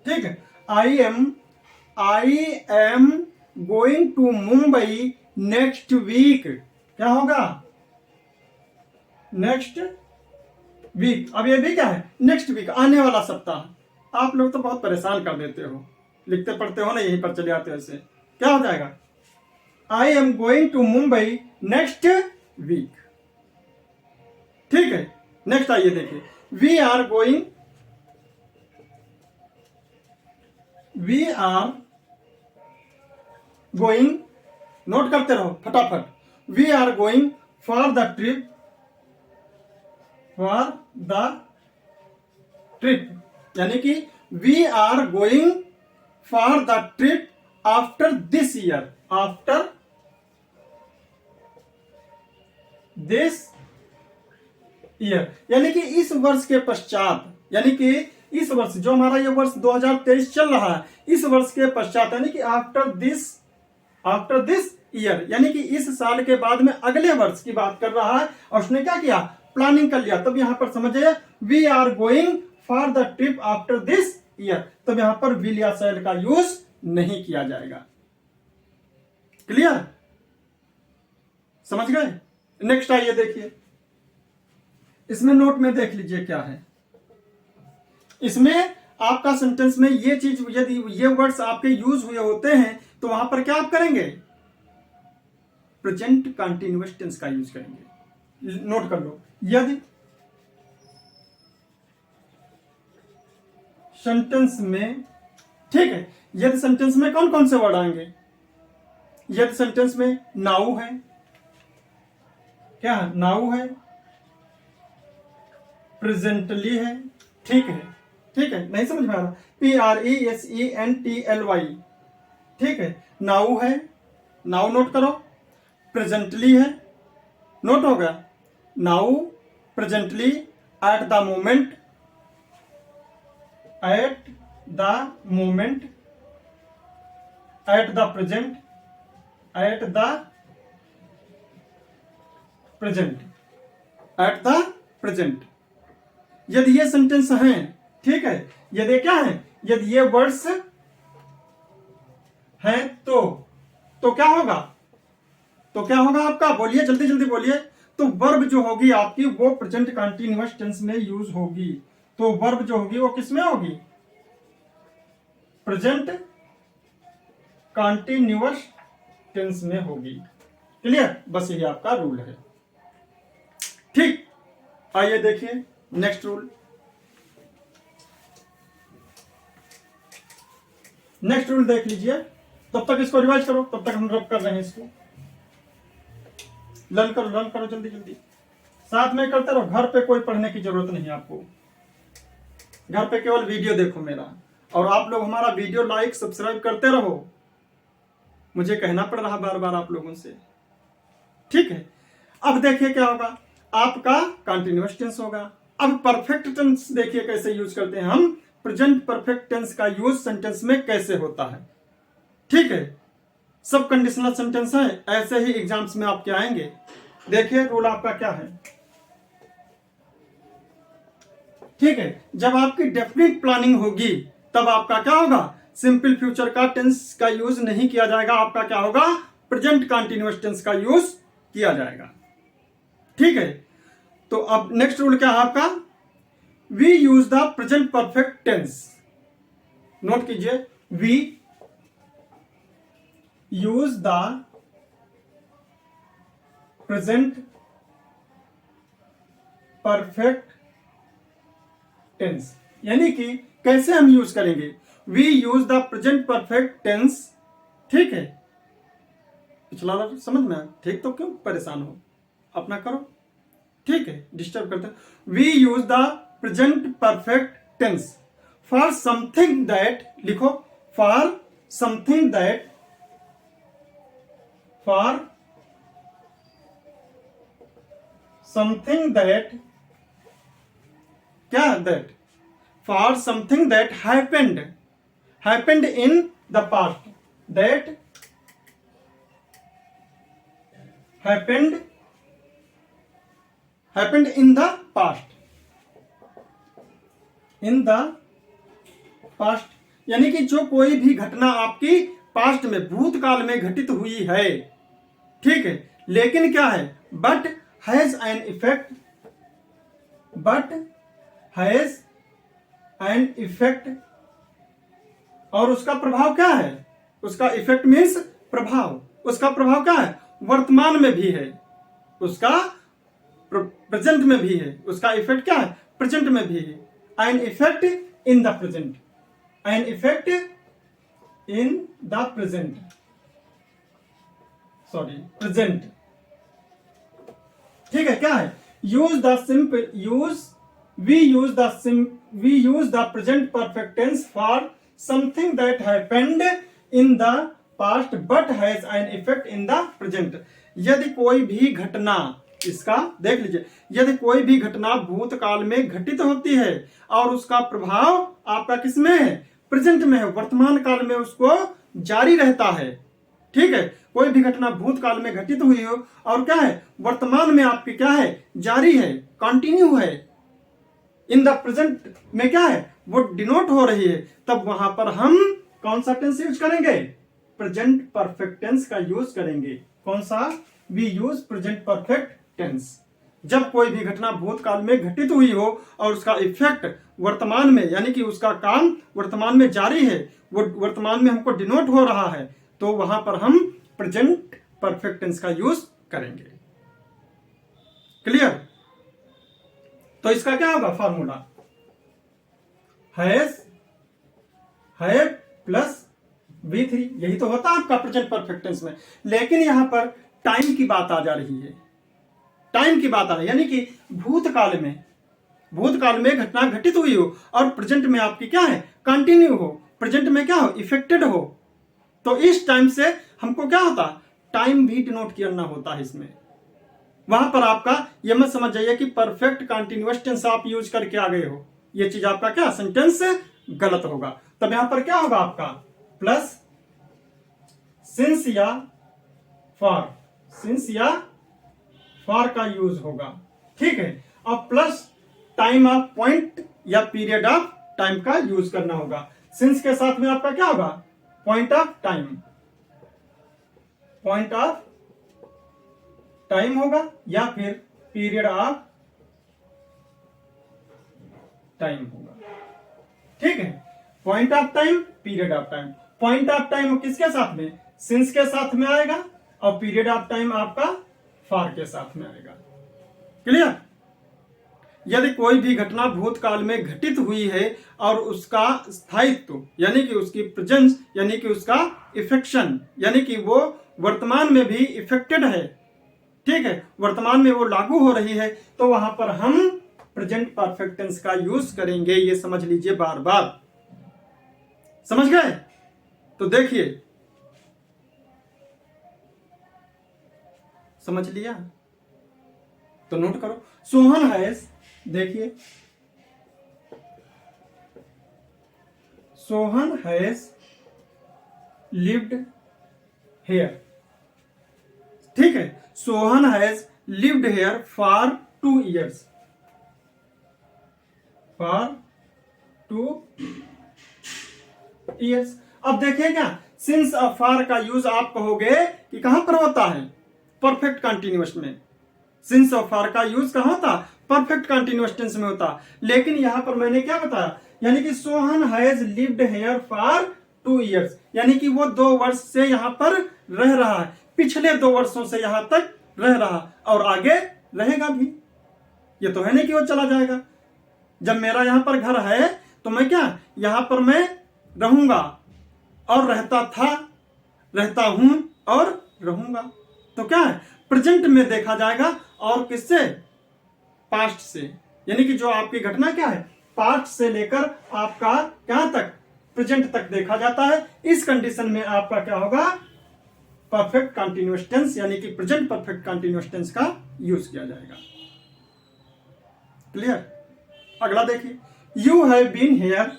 ठीक है, I am going to Mumbai next week, क्या होगा? Next week. अब ये भी क्या है? नेक्स्ट वीक, आने वाला सप्ताह। आप लोग तो बहुत परेशान कर देते हो, लिखते पढ़ते हो ना, यहीं पर चले आते हो। ऐसे क्या हो जाएगा? I am going to Mumbai next week. ठीक है, नेक्स्ट आइए देखिए, वी आर गोइंग नोट करते रहो फटाफट। We are going for the trip, यानी कि we are going for the trip after this year, यानी कि इस वर्ष के पश्चात, यानी कि इस वर्ष जो हमारा ये वर्ष 2023 चल रहा है, इस वर्ष के पश्चात, यानी कि आफ्टर दिस ईयर, यानी कि इस साल के बाद में अगले वर्ष की बात कर रहा है। और उसने क्या किया? प्लानिंग कर लिया। तब यहां पर समझिए, we are going for the trip after this year, तब यहां पर विल या शैल का यूज नहीं किया जाएगा। क्लियर? समझ गए? नेक्स्ट आइए देखिए, इसमें नोट में देख लीजिए क्या है। इसमें आपका सेंटेंस में ये चीज, यदि ये वर्ड्स आपके यूज हुए होते हैं तो वहां पर क्या आप करेंगे? प्रेजेंट कंटीन्यूअस टेंस का यूज करेंगे। नोट कर लो, यदि सेंटेंस में, ठीक है, यदि सेंटेंस में कौन कौन से वर्ड आएंगे? यदि सेंटेंस में नाउ है, क्या नाउ है, प्रेजेंटली है, ठीक है, नहीं समझ में आ रहा? PRESENTLY, ठीक है, नाउ है, नाउ नोट करो, प्रेजेंटली है, नोट होगा, now, presently, at the moment, at the present, at the present. यदि ये सेंटेंस हैं, ठीक है, यदि क्या है, यदि ये वर्ड्स हैं तो क्या होगा? आपका? बोलिए, जल्दी जल्दी बोलिए। तो वर्ब जो होगी आपकी वो प्रेजेंट कंटीन्यूअस टेंस में यूज होगी। तो वर्ब जो होगी वो किस में होगी? प्रेजेंट कंटीन्यूअस टेंस में होगी। क्लियर? बस यही आपका रूल है। ठीक, आइए देखिए नेक्स्ट रूल। नेक्स्ट रूल देख लीजिए, तब तक इसको रिवाइज करो, तब तक हम रब कर रहे हैं इसको। लर्न करो जल्दी जल्दी, साथ में करते रहो। घर पे कोई पढ़ने की जरूरत नहीं है आपको, घर पे केवल वीडियो देखो मेरा, और आप लोग हमारा वीडियो लाइक सब्सक्राइब करते रहो। मुझे कहना पड़ रहा बार बार आप लोगों से, ठीक है। अब देखिए क्या होगा, आपका कंटीन्यूअस टेंस होगा। अब परफेक्ट टेंस देखिए कैसे यूज करते हैं हम। प्रेजेंट परफेक्ट टेंस का यूज सेंटेंस में कैसे होता है, ठीक है। सब कंडीशनल सेंटेंस है, ऐसे ही एग्जाम्स में आपके आएंगे। देखिए रूल आपका क्या है, ठीक है। जब आपकी डेफिनेट प्लानिंग होगी तब आपका क्या होगा? सिंपल फ्यूचर का टेंस का यूज नहीं किया जाएगा, आपका क्या होगा? प्रेजेंट कंटीन्यूअस टेंस का यूज किया जाएगा, ठीक है। तो अब नेक्स्ट रूल क्या है आपका? We use the present perfect tense. नोट कीजिए, we use the present perfect tense, यानी कि कैसे हम यूज करेंगे? We use the present perfect tense, ठीक है। पिछला वाला समझ में आया? ठीक, तो क्यों परेशान हो, अपना करो, ठीक है, डिस्टर्ब करते हैं। We use the present perfect tense for something that, लिखो, फॉर समथिंग दैट, क्या that? For something that happened in the past, that happened in the past, यानी कि जो कोई भी घटना आपकी पास्ट में भूतकाल में घटित हुई है, ठीक है, लेकिन क्या है, but has an effect, but has an effect, और उसका प्रभाव क्या है, उसका इफेक्ट मीन्स प्रभाव, उसका प्रभाव क्या है, वर्तमान में भी है, उसका प्रेजेंट में भी है, उसका इफेक्ट क्या है, प्रेजेंट में भी है। An effect in the present, an effect in the present, sorry present, ठीक है, क्या है, use the simple use we use the present perfect tense for something that happened in the past but has an effect in the present. यदि कोई भी घटना, इसका देख लीजिए, यदि कोई भी घटना भूतकाल में घटित होती है और उसका प्रभाव आपका किसमें है, प्रेजेंट में है, वर्तमान काल में उसको जारी रहता है, ठीक है, कोई भी घटना भूतकाल में घटित हुई हो और क्या है, वर्तमान में आपकी क्या है, जारी है, कंटिन्यू है, इन द प्रेजेंट में क्या है, वो डिनोट हो रही है, तब वहां पर हम कौन सा टेंस यूज करेंगे, प्रेजेंट परफेक्ट टेंस का यूज करेंगे। कौन सा, we use present perfect tense. जब कोई भी घटना भूतकाल में घटित हुई हो और उसका इफेक्ट वर्तमान में, यानी कि उसका काम वर्तमान में जारी है, वो वर्तमान में हमको डिनोट हो रहा है, तो वहां पर हम प्रेजेंट परफेक्ट टेंस का यूज करेंगे। क्लियर? तो इसका क्या होगा formula, has have plus V3, यही तो होता है आपका प्रेजेंट परफेक्ट टेंस में। लेकिन यहां पर टाइम की बात आ जा रही है, टाइम की बात आ रही है, यानी कि भूतकाल में घटना घटित हुई हो और प्रेजेंट में आपकी क्या है, कंटिन्यू हो, प्रेजेंट में क्या हो, इफेक्टेड हो, तो इस टाइम से हमको क्या होता, टाइम भी डिनोट करना होता है इसमें। वहां पर आपका यह मत समझ जाइए कि परफेक्ट कंटिन्यूअस टेंस आप यूज करके आ गए हो, यह चीज आपका क्या सेंटेंस गलत होगा। तब यहां पर क्या होगा आपका प्लस सिंस या फॉर, सिंस या फॉर का यूज होगा, ठीक है, और प्लस टाइम ऑफ पॉइंट या पीरियड ऑफ टाइम का यूज करना होगा। सिंस के साथ में आपका क्या होगा, point of time, point of time होगा या फिर पीरियड ऑफ टाइम होगा, ठीक है, point of time, period of time. Point of time किसके साथ में, सिंस के साथ में आएगा, और पीरियड ऑफ टाइम आपका फॉर के साथ में आएगा। क्लियर? यदि कोई भी घटना भूतकाल में घटित हुई है और उसका स्थायित्व यानी कि उसकी प्रेजेंस यानी कि उसका इफेक्शन यानी कि वो वर्तमान में भी इफेक्टेड है, ठीक है, वर्तमान में वो लागू हो रही है, तो वहां पर हम प्रेजेंट परफेक्ट टेंस का यूज करेंगे। ये समझ लीजिए, बार बार समझ गए? तो देखिए, समझ लिया तो नोट करो। सोहन हैज, देखिए सोहन हैज लिव्ड हेयर, ठीक है, Sohan has lived here for 2 years, for 2 years। अब देखिए क्या, सिंस और फॉर का यूज आप कहोगे कि कहां पर होता है, परफेक्ट कंटिन्यूअस में। सिंस और फॉर का यूज कहां होता, परफेक्ट कंटिन्यूअस टेंस में होता। लेकिन यहां पर मैंने क्या बताया, यानी कि Sohan has lived here for 2 years, यानी कि वो 2 वर्ष से यहां पर रह रहा है, पिछले 2 वर्षों से यहां तक रह रहा और आगे रहेगा भी। ये तो है नहीं कि वो चला जाएगा। जब मेरा यहां पर घर है तो मैं क्या, यहां पर मैं रहूंगा और रहता था, रहता हूं और रहूंगा। तो क्या है, प्रेजेंट में देखा जाएगा और किससे, पास्ट से, यानी कि जो आपकी घटना क्या है, पास्ट से लेकर आपका क्या तक, प्रेजेंट तक देखा जाता है। इस कंडीशन में आपका क्या होगा, परफेक्ट कंटिन्यूअस टेंस यानी कि प्रेजेंट परफेक्ट कंटिन्यूअस टेंस का यूज किया जाएगा। क्लियर? अगला देखिए, you have been here,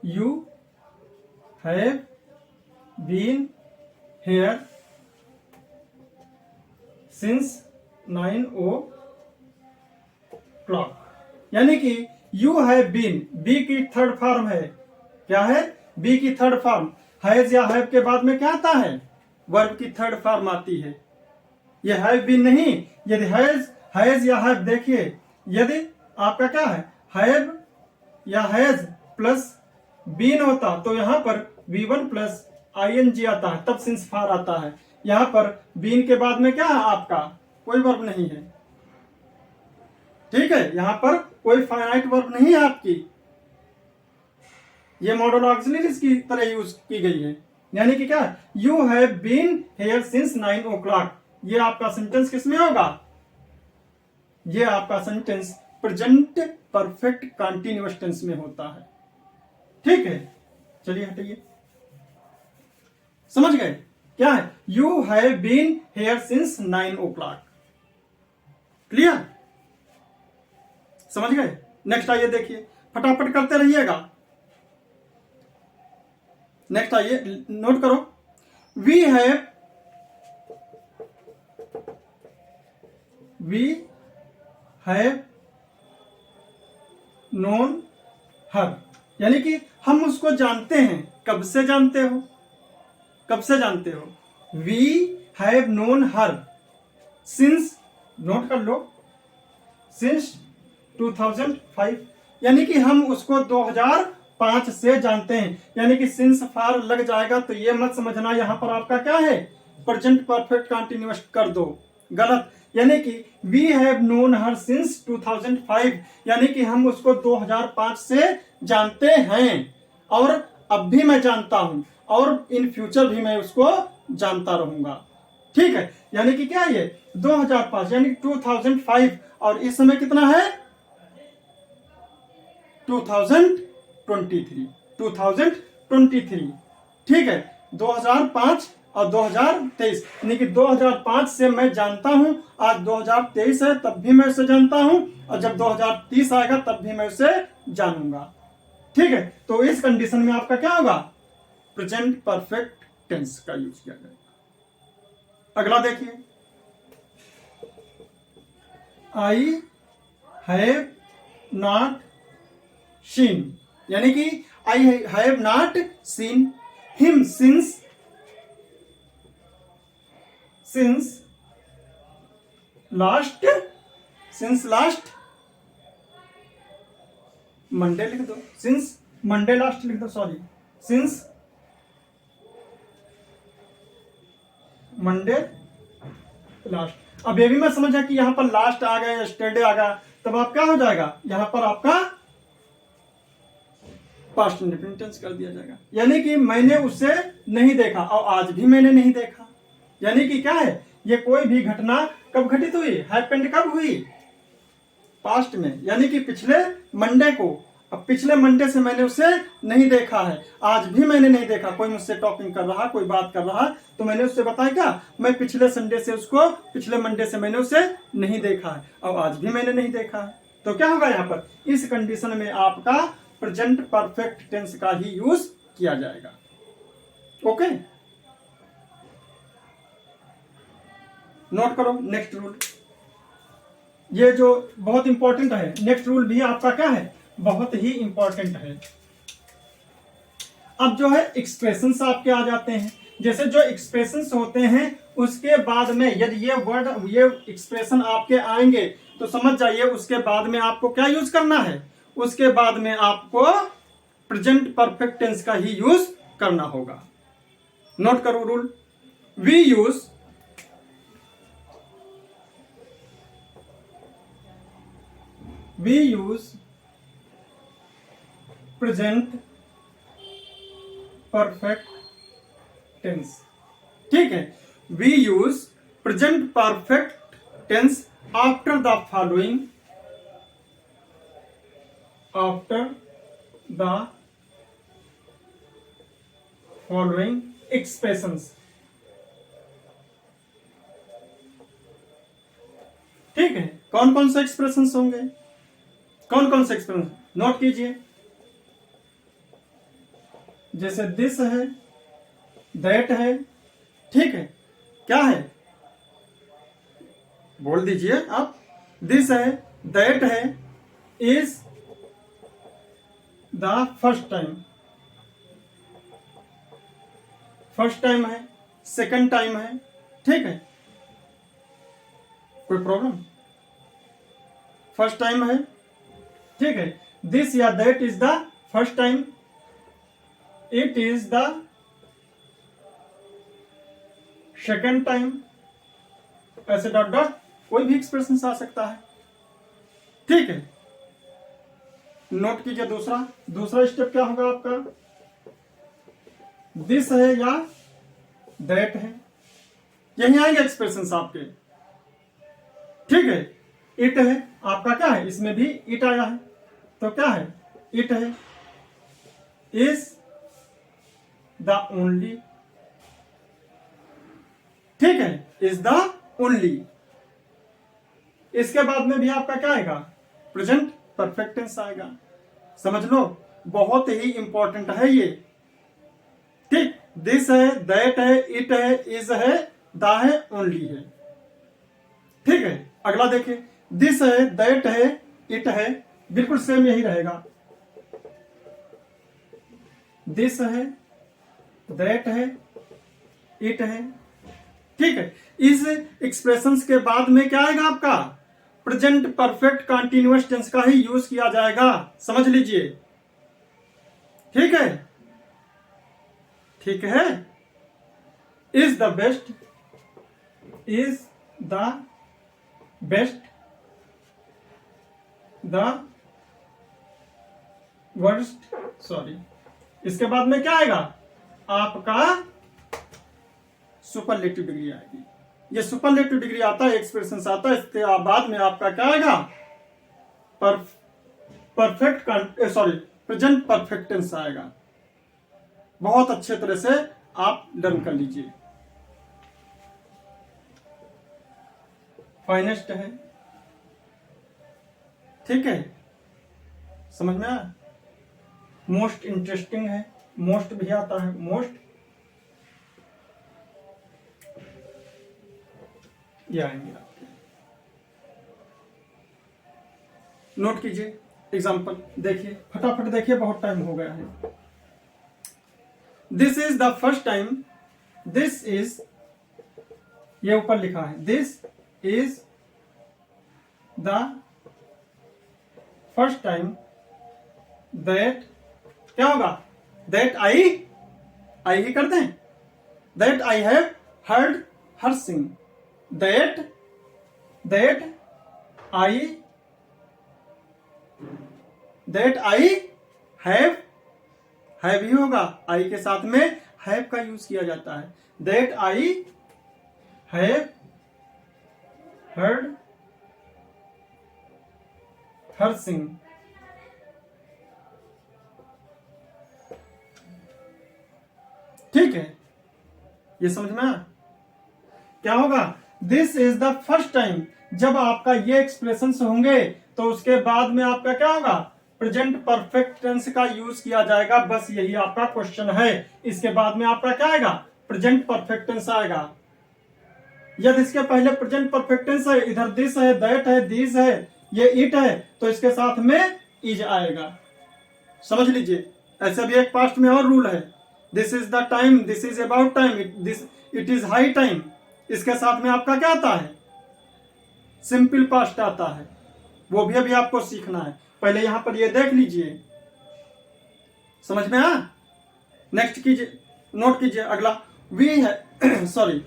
you have been here since 9 o'clock, यानी कि यू हैव बीन, बी की थर्ड फॉर्म है, क्या है, बी की थर्ड फॉर्म। हैज या हैव के बाद में क्या आता है, वर्ब की थर्ड फॉर्म आती है। ये हैव बीन नहीं, यदि हैज या हैव, देखिए यदि आपका क्या है, हैव या हैज प्लस बीन होता तो यहां पर V1 प्लस ING आता है, तब सिंस फार आता है। यहां पर बीन के बाद में क्या है आपका, कोई वर्ब नहीं है, ठीक है, यहां पर कोई फाइनाइट वर्ब नहीं है आपकी, ये मॉडल ऑक्सिलरीज की तरह यूज की गई है। यानी कि क्या, you have been here since 9 o'clock, ये आपका सेंटेंस किसमें होगा, ये आपका sentence present perfect continuous tense में होता है, ठीक है। चलिए हटाइए, समझ गए क्या है, you have been here since 9 o'clock, clear, समझ गए। नेक्स्ट आइए देखिए, फटाफट करते रहिएगा। नेक्स्ट आइए, नोट करो, वी हैव नोन हर, यानी कि हम उसको जानते हैं, कब से जानते हो, कब से जानते हो, we have known her since, note कर लो, सिंस 2005, यानी कि हम उसको 2005 से जानते हैं। यानी कि सिंस फार लग जाएगा तो ये मत समझना यहां पर आपका क्या है, प्रेजेंट परफेक्ट कंटीन्यूअस कर दो, गलत। यानी कि we have known her since 2005, यानी कि हम उसको 2005 से जानते हैं, और अब भी मैं जानता हूं, और इन फ्यूचर भी मैं उसको जानता रहूंगा, ठीक है। यानी कि क्या ये 2005 यानी 2005, और इस समय कितना है 2023, ठीक है। 2005 और 2023, यानी कि 2005 से मैं जानता हूं, आज 2023 है तब भी मैं उसे जानता हूं, और जब 2030 आएगा तब भी मैं उसे जानूंगा, ठीक है। तो इस कंडीशन में आपका क्या होगा, प्रेजेंट परफेक्ट टेंस का यूज किया जाएगा। अगला देखिए, आई हैव नॉट सीन, यानी कि I have not seen him since last Monday लिख दो, सिंस मंडे लास्ट लिख दो, सॉरी, सिंस मंडे लास्ट। अब ये भी मैं समझा कि यहां पर लास्ट आ गया, यस्टरडे आ गया, तब आप क्या हो जाएगा, यहां पर आपका पास्ट इंडेफिनिट टेंस कर दिया जाएगा। यानी कि मैंने उसे नहीं देखा, और आज भी मैंने नहीं देखा, यानी कि क्या है, ये कोई भी घटना कब घटित हुई, हैपेंड कब हुई, पास्ट में, यानी कि पिछले मंडे को। अब पिछले मंडे से मैंने उसे नहीं देखा है, आज भी मैंने नहीं देखा, कोई मुझसे टॉकिंग कर रहा, कोई बात कर रहा, तो मैंने उससे बताया क्या, मैं पिछले संडे से उसको, पिछले मंडे से मैंने उसे नहीं देखा है, और आज भी मैंने नहीं देखा है। तो क्या होगा यहाँ पर, इस कंडीशन में आपका प्रेजेंट परफेक्ट टेंस का ही यूज किया जाएगा, ओके। नोट करो नेक्स्ट रूल, ये जो बहुत इंपॉर्टेंट है, नेक्स्ट रूल भी आपका क्या है, बहुत ही इंपॉर्टेंट है। अब जो है एक्सप्रेशंस आपके आ जाते हैं, जैसे जो एक्सप्रेशंस होते हैं उसके बाद में यदि ये वर्ड, ये एक्सप्रेशन आपके आएंगे तो समझ जाइए उसके बाद में आपको क्या यूज करना है, उसके बाद में आपको प्रेजेंट परफेक्ट टेंस का ही यूज करना होगा। नोट करो rule, we use present perfect tense, ठीक है। We use present perfect tense after the following, expressions, ठीक है। कौन कौन से एक्सप्रेशंस होंगे, कौन कौन से एक्सप्रेशन, नोट कीजिए, जैसे दिस है, दैट है, ठीक है, क्या है, बोल दीजिए आप, दिस है, दैट है, is, the first time, first time है, सेकंड टाइम है, ठीक है, कोई प्रॉब्लम, फर्स्ट टाइम है, ठीक है, दिस या that is the first time, it is the second time, ऐसे डॉट डॉट कोई भी एक्सप्रेशन आ सकता है, ठीक है। नोट कीजिए दूसरा स्टेप क्या होगा आपका, दिस है या दैट है, यही आएंगे एक्सप्रेशन आपके, ठीक है। इट है आपका, क्या है, इसमें भी इट आया है, तो क्या है, इट है, इज द ओनली, ठीक है, इज द ओनली। इसके बाद में भी आपका क्या आएगा, प्रेजेंट परफेक्ट टेंस आएगा, समझ लो, बहुत ही इंपॉर्टेंट है ये, ठीक। दिस है, दैट है, इट है, इज है, द है, ओनली है, ठीक है। अगला देखिए, दिस है, दैट है, इट है, बिल्कुल सेम यही रहेगा, दिस है, दैट है, इट है, ठीक है। इस एक्सप्रेशंस के बाद में क्या आएगा आपका, प्रेजेंट परफेक्ट कंटीन्यूअस टेंस का ही यूज किया जाएगा, समझ लीजिए, ठीक है, ठीक है। Is the best, is the best, the worst, sorry, इसके बाद में क्या आएगा आपका, सुपरलेटिव डिग्री आएगी, ये सुपरलेटिव डिग्री आता है, एक्सप्रेशन आता है, इसके बाद में आपका क्या आएगा, perfect, sorry, present perfect tense आएगा। बहुत अच्छे तरह से आप लर्न कर लीजिए। फाइनेस्ट है, ठीक है, समझ में आया। मोस्ट इंटरेस्टिंग है, मोस्ट भी आता है, मोस्ट, ये आएंगे आपके, नोट कीजिए। एग्जाम्पल देखिए, फटाफट देखिए, बहुत टाइम हो गया है। This is the first time, this is, ये ऊपर लिखा है, this is the first time that, क्या होगा, दैट आई ही कर दें, that I have heard her sing, that I have ही होगा, आई के साथ में हैव का यूज किया जाता है, that I have heard her sing, ठीक है, ये समझ में आया। क्या होगा, this is the first time, जब आपका ये एक्सप्रेशन होंगे तो उसके बाद में आपका क्या होगा, प्रेजेंट परफेक्ट टेंस का यूज किया जाएगा, बस यही आपका क्वेश्चन है। इसके बाद में आपका क्या आएगा, प्रेजेंट परफेक्ट टेंस आएगा। यदि इसके पहले प्रेजेंट परफेक्ट टेंस है, इधर दिस है, दैट है, दिस है, ये इट है, तो इसके साथ में इज आएगा, समझ लीजिए। ऐसे भी एक पास्ट में और रूल है, this is the time, this is about time, it is high time, इसके साथ में आपका क्या आता है, सिंपल पास्ट आता है, वो भी अभी आपको सीखना है। पहले यहां पर ये देख लीजिए, समझ में आया। नेक्स्ट कीजिए, नोट कीजिए अगला, वी है सॉरी,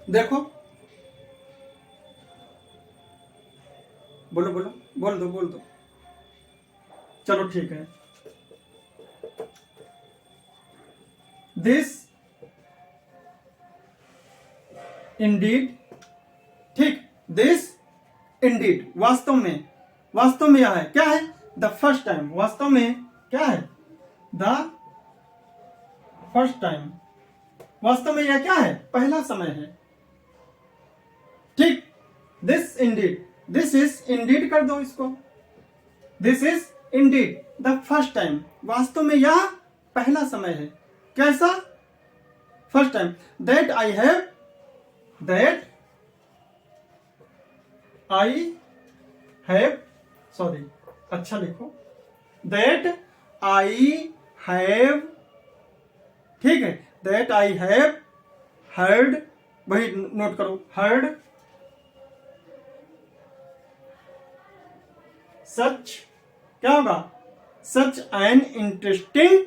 देखो, बोल दो, चलो ठीक है। दिस इंडीड, ठीक, दिस इंडीड, वास्तव में यह है, क्या है, द फर्स्ट टाइम, वास्तव में क्या है, द फर्स्ट टाइम, वास्तव में यह क्या है, पहला समय है, ठीक। This Indeed, this is Indeed कर दो इसको, this is Indeed the first time, वास्तव में यह पहला समय है, कैसा, first time. That I have, sorry, अच्छा लिखो, दैट आई हैव, ठीक है, दैट आई हैव हर्ड, वही नोट करो, हर्ड सच, क्या होगा, such an interesting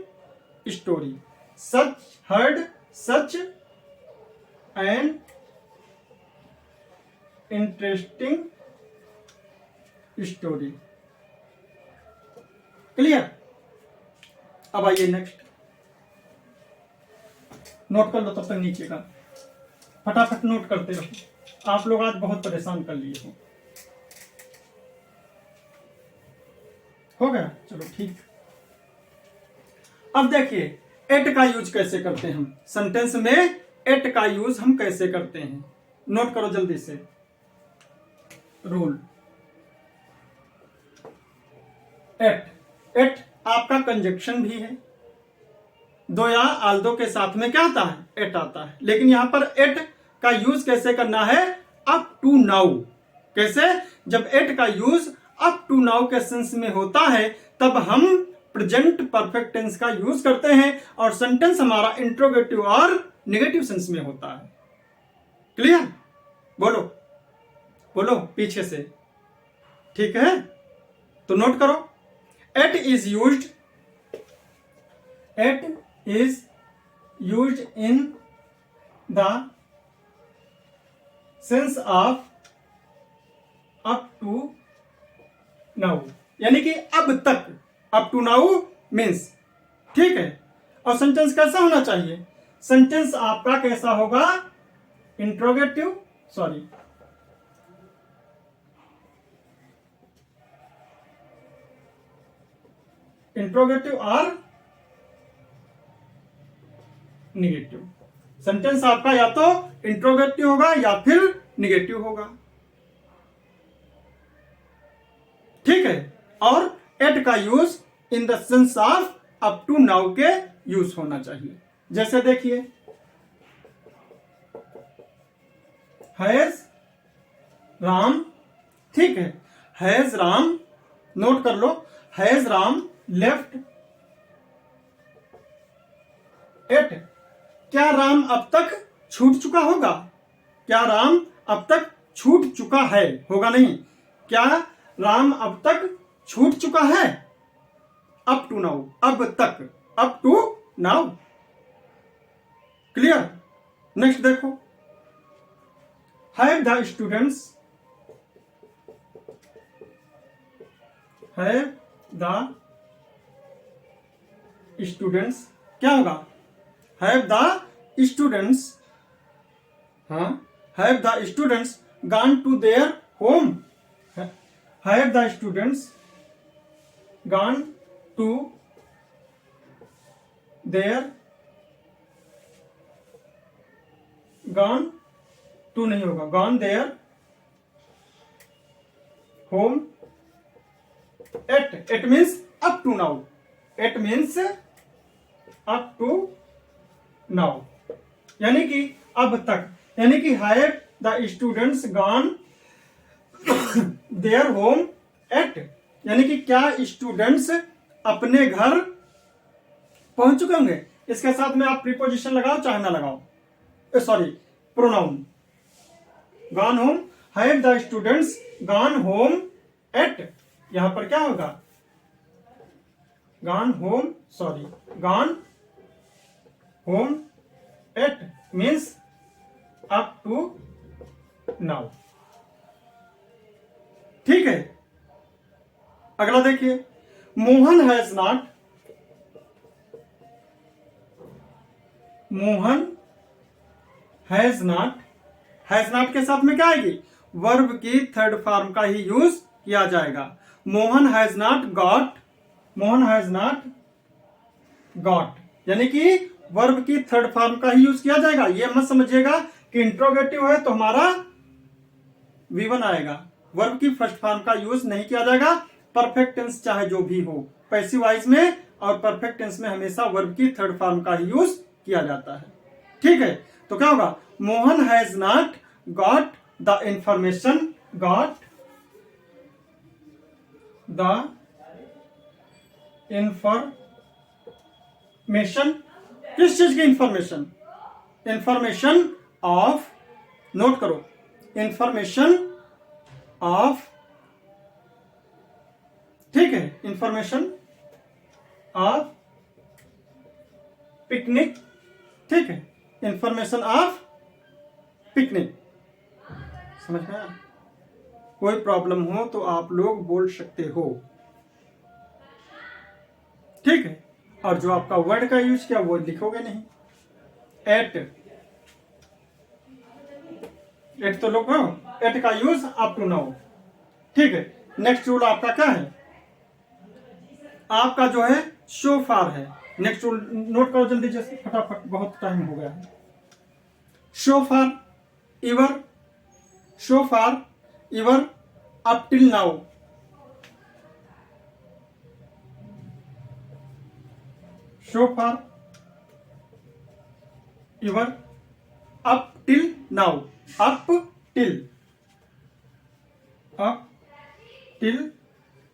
story, such heard such an interesting story. Clear? अब आइए नेक्स्ट, नोट कर लो तब तक नीचे का, फटाफट नोट करते रहो, आप लोग आज बहुत परेशान कर लिए हो गया, चलो ठीक। अब देखिए एट का यूज कैसे करते हैं हम सेंटेंस में, एट का यूज हम कैसे करते हैं, नोट करो जल्दी से। रूल, एट, एट आपका कंजक्शन भी है, दो या आल्दो के साथ में क्या आता है, एट आता है, लेकिन यहां पर एट का यूज कैसे करना है, अप टू नाउ। कैसे? जब एट का यूज अप टू नाउ के सेंस में होता है तब हम प्रेजेंट परफेक्ट टेंस का यूज करते हैं और सेंटेंस हमारा इंट्रोगेटिव और नेगेटिव सेंस में होता है। क्लियर? बोलो बोलो पीछे से, ठीक है? तो नोट करो, yet is used, yet is used in the sense of up to now, यानी कि अब तक, अप टू नाउ मीन्स, ठीक है? और सेंटेंस कैसा होना चाहिए, सेंटेंस आपका कैसा होगा, इंट्रोगेटिव, सॉरी इंट्रोगेटिव और निगेटिव। सेंटेंस आपका या तो इंट्रोगेटिव होगा या फिर निगेटिव होगा, ठीक है? और एट का use in the sense of up to now के यूज होना चाहिए। जैसे देखिए, हैज राम, ठीक है, हैज राम, नोट कर लो, हैज राम लेफ्ट एट, क्या राम अब तक छूट चुका होगा, क्या राम अब तक छूट चुका है, होगा नहीं, क्या राम अब तक छूट चुका है, अप टू नाउ, अब तक, up to now. Clear? Next देखो, have the students, have the students, क्या होगा, हैव द स्टूडेंट्स, हाँ, have the students gone to their home, have the students gone to their, gone to नहीं होगा, gone their home yet, yet means up to now, yet means up to now, यानी कि अब तक, यानी कि have the students gone their home yet, यानी कि क्या स्टूडेंट्स अपने घर पहुंच चुके होंगे। इसके साथ में आप प्रीपोजिशन लगाओ चाहे ना लगाओ, sorry pronoun, gone home, have the students gone home yet, यहां पर क्या होगा, gone home, sorry gone home yet means up to now, ठीक है? अगला देखिए, Mohan has not, Mohan has not, has not के साथ में क्या आएगी, वर्ब की थर्ड फॉर्म का ही यूज किया जाएगा। Mohan has not got, Mohan has not got, यानी कि वर्ब की थर्ड फॉर्म का ही यूज किया जाएगा। ये मत समझिएगा कि इंट्रोगेटिव है तो हमारा V1 आएगा, वर्ब की फर्स्ट फॉर्म का यूज नहीं किया जाएगा। परफेक्ट टेंस चाहे जो भी हो, पैसिव वॉइस में और परफेक्ट टेंस में हमेशा वर्ब की थर्ड फॉर्म का ही यूज किया जाता है, ठीक है? तो क्या होगा, Mohan has not got the information, got the information mason, किस चीज की इंफॉर्मेशन? इंफॉर्मेशन ऑफ, नोट करो, इंफॉर्मेशन ऑफ, ठीक है, इंफॉर्मेशन ऑफ पिकनिक, ठीक है, इंफॉर्मेशन ऑफ पिकनिक। समझ में आया? कोई प्रॉब्लम हो तो आप लोग बोल सकते हो, ठीक है। और जो आपका वर्ड का यूज किया वो लिखोगे नहीं। एट, एट तो लोग, एट का यूज अप टू नाउ, ठीक है। नेक्स्ट रूल आपका क्या है? आपका जो है सो फार है। नेक्स्ट रूल नोट करो जल्दी जैसे, फटाफट, बहुत टाइम हो गया है। So far, ever, so far, ever, up till now, so far, ever, up till now, up till, up till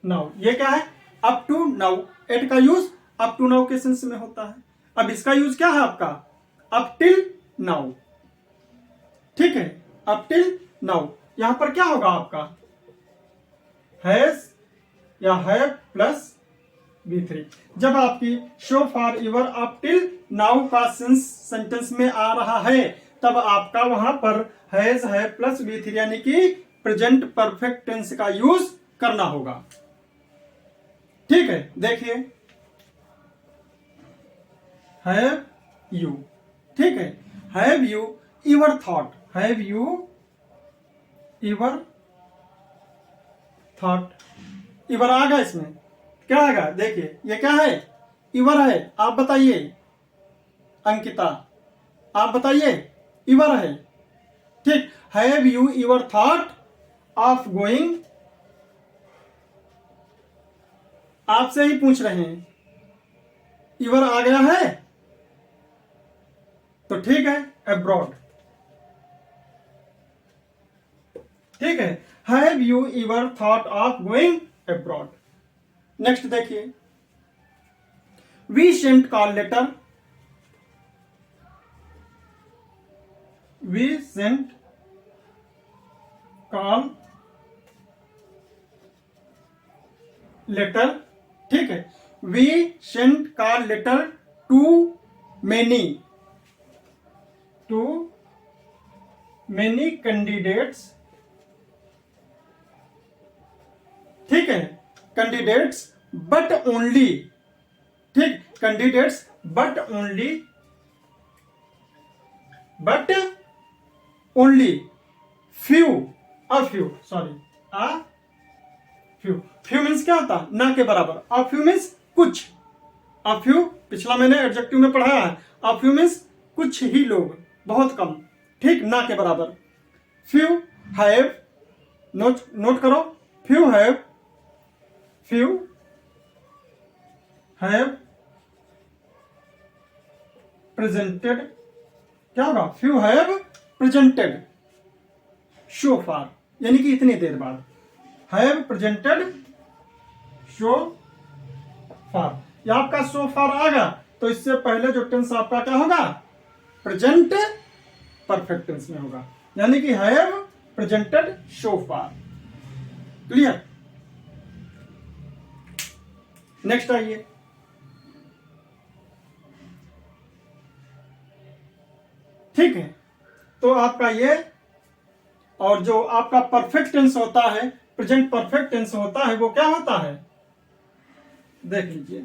now, ये क्या है? Up to now. एट का यूज अप टू नाउ के सेंस में होता है। अब इसका यूज क्या है आपका? अप टिल नाउ, ठीक है, अप टिल नाउ। यहां पर क्या होगा आपका? हैज या हैव प्लस V3। जब आपकी सो far, ever, up till now का सेंस सेंटेंस में आ रहा है तब आपका वहां पर हैज, हैव प्लस V3 यानी कि प्रेजेंट परफेक्ट टेंस का यूज करना होगा, ठीक है। देखिए, हैव यू, ठीक है, have you ever thought, have you ever thought, ever आएगा इसमें, क्या आएगा? देखिए ये क्या है? इवर है। आप बताइए अंकिता, आप बताइए, इवर है, ठीक। Have you ever thought of going, आपसे ही पूछ रहे हैं, इवर आ गया है तो ठीक है, अब्रॉड, ठीक है। Have you ever thought of going abroad. Next देखिए, we sent call letter, we sent call letter, ठीक है। We sent call letter to many, to many candidates, ठीक है, कैंडिडेट्स बट ओनली, ठीक, candidates but only, but only few, a few, sorry, a few. Few means क्या होता है? ना के बराबर। अ फ्यू मीन्स कुछ, अ फ्यू पिछला मैंने एडजेक्टिव में पढ़ाया है। अ फ्यू मीन्स कुछ ही लोग, बहुत कम, ठीक, ना के बराबर। फ्यू हैव, नोट करो, few have, few have presented, क्या होगा? फ्यू हैव प्रेजेंटेड सो फार, यानी कि इतनी देर बाद, हैव प्रेजेंटेड सो फार। यह आपका सो फार आएगा तो इससे पहले जो टेंस आपका क्या होगा? प्रेजेंट परफेक्ट टेंस में होगा, यानी कि have presented so far. Clear? Next आइए, ठीक है। तो आपका ये, और जो आपका परफेक्ट टेंस होता है, प्रेजेंट परफेक्ट टेंस होता है, वो क्या होता है? देख लीजिए,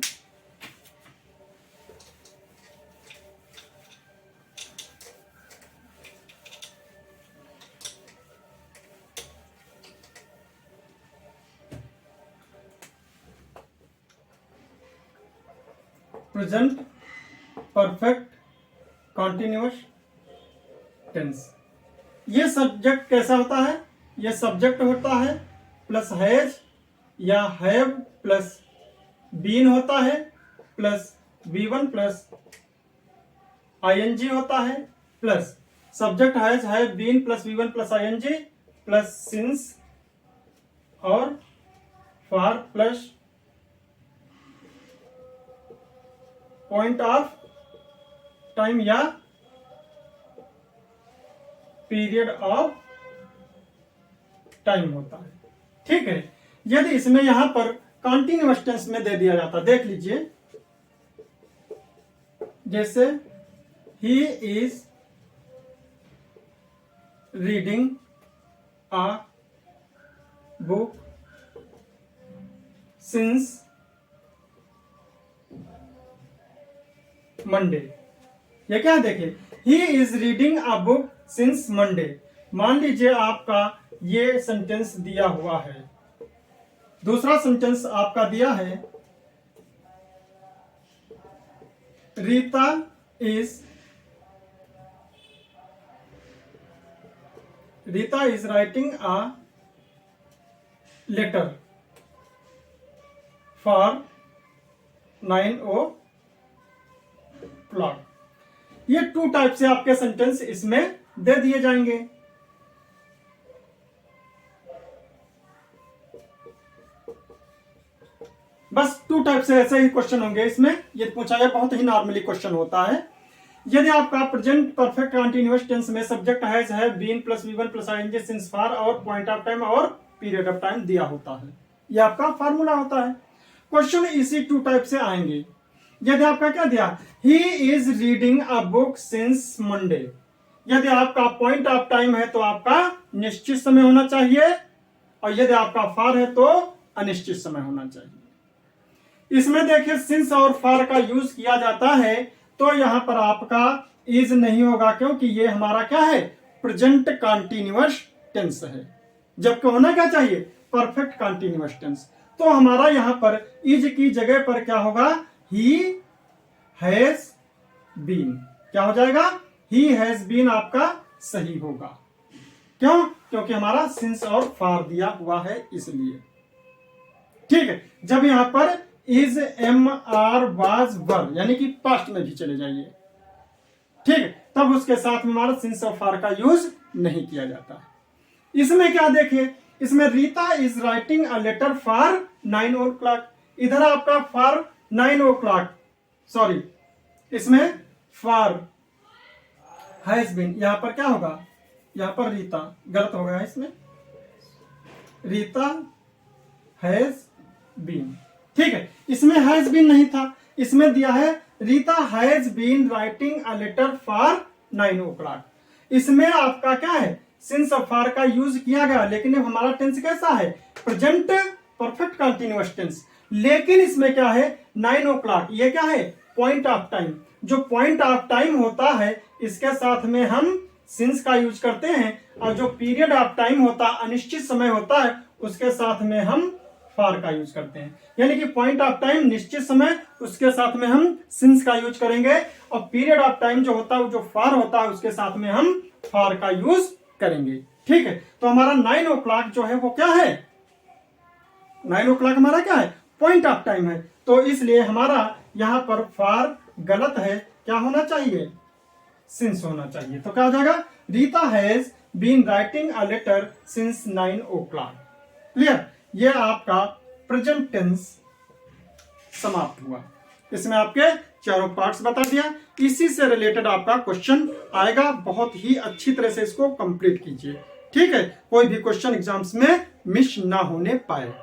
प्रेजेंट परफेक्ट कॉन्टिन्यूअस टेंस। ये सब्जेक्ट कैसा होता है? ये सब्जेक्ट होता है प्लस हैज या हैव प्लस बीन होता है प्लस V1 प्लस ING होता है plus subject has, have, been plus V1 plus ING plus since और for plus point of time या पीरियड ऑफ टाइम होता है। ठीक है, यदि इसमें यहां पर कॉन्टिन्यूअस टेंस में दे दिया जाता, देख लीजिए, जैसे he is reading a book since Monday. ये क्या देखिए, he is reading a book since Monday. मान लीजिए आपका ये सेंटेंस दिया हुआ है, दूसरा सेंटेंस आपका दिया है Rita is writing a letter for 9 o'clock। ये 2 टाइप से आपके सेंटेंस इसमें दे दिए जाएंगे। बस 2 टाइप से ऐसे ही क्वेश्चन होंगे इसमें। ये पूछा गया, बहुत ही नॉर्मली क्वेश्चन होता है। यदि आपका प्रेजेंट परफेक्ट कंटीन्यूअस टेंस में सब्जेक्ट है been plus V one plus ING since for और पॉइंट ऑफ टाइम और पीरियड ऑफ टाइम दिया होता है, ये आपका फार्मूला होता है। क्वेश्चन इसी 2 टाइप से आएंगे। यदि आपका क्या दिया, he is reading a book since Monday, यदि आपका पॉइंट ऑफ टाइम है तो आपका निश्चित समय होना चाहिए, और यदि आपका फॉर है तो अनिश्चित समय होना चाहिए। इसमें देखिए सिंस और फॉर का यूज किया जाता है, तो यहां पर आपका इज नहीं होगा, क्योंकि ये हमारा क्या है, प्रेजेंट कंटीन्यूअस टेंस है, जबकि होना क्या चाहिए, परफेक्ट कंटीन्यूअस टेंस। तो हमारा यहां पर इज की जगह पर क्या होगा, ही हैज बीन। क्या हो जाएगा, ही हैज बीन आपका सही होगा। क्यों, क्योंकि हमारा सिंस और फॉर दिया हुआ है इसलिए। ठीक है, जब यहां पर is am are was were यानी कि पास्ट में भी चले जाइए, ठीक है, तब उसके साथ में हमारा सिंस और फॉर का यूज नहीं किया जाता। इसमें क्या देखिए, इसमें Rita is writing a letter for 9 o'clock, इधर आपका फॉर 9 o'clock, सॉरी, इसमें फॉर हैज बीन, यहां पर क्या होगा, यहां पर रीता, गलत हो गया इसमें, रीता हैज बीन। ठीक है, इसमें हैज बीन नहीं था, इसमें दिया है Rita has been writing a letter for 9 o'clock। इसमें आपका क्या है, सिंस और फॉर का यूज किया गया, लेकिन हमारा टेंस कैसा है, प्रेजेंट परफेक्ट कंटीन्यूअस टेंस। लेकिन इसमें क्या है, 9 o'clock, ये क्या है, पॉइंट ऑफ टाइम। जो पॉइंट ऑफ टाइम होता है इसके साथ में हम सिंस का यूज करते हैं, और जो पीरियड ऑफ टाइम होता है, अनिश्चित समय होता है, उसके साथ में हम फॉर का यूज करते हैं। यानी कि पॉइंट ऑफ टाइम निश्चित समय, उसके साथ में हम सिंस का यूज करेंगे, और पीरियड ऑफ टाइम जो होता है, जो फॉर होता है, उसके साथ में हम फॉर का यूज करेंगे। ठीक है, तो हमारा 9 o'clock जो है वो क्या है, 9 o'clock हमारा क्या है, पॉइंट ऑफ टाइम है। तो इसलिए हमारा यहां पर फॉर गलत है, क्या होना चाहिए, सिंस होना चाहिए। तो क्या हो जाएगा, Rita has been writing a letter since 9 o'clock। Clear, ये आपका प्रेजेंट टेंस समाप्त हुआ। इसमें आपके चारों पार्ट्स बता दिया। इसी से रिलेटेड आपका क्वेश्चन आएगा, बहुत ही अच्छी तरह से इसको कंप्लीट कीजिए। ठीक है, कोई भी क्वेश्चन एग्जाम्स में मिस ना होने पाए,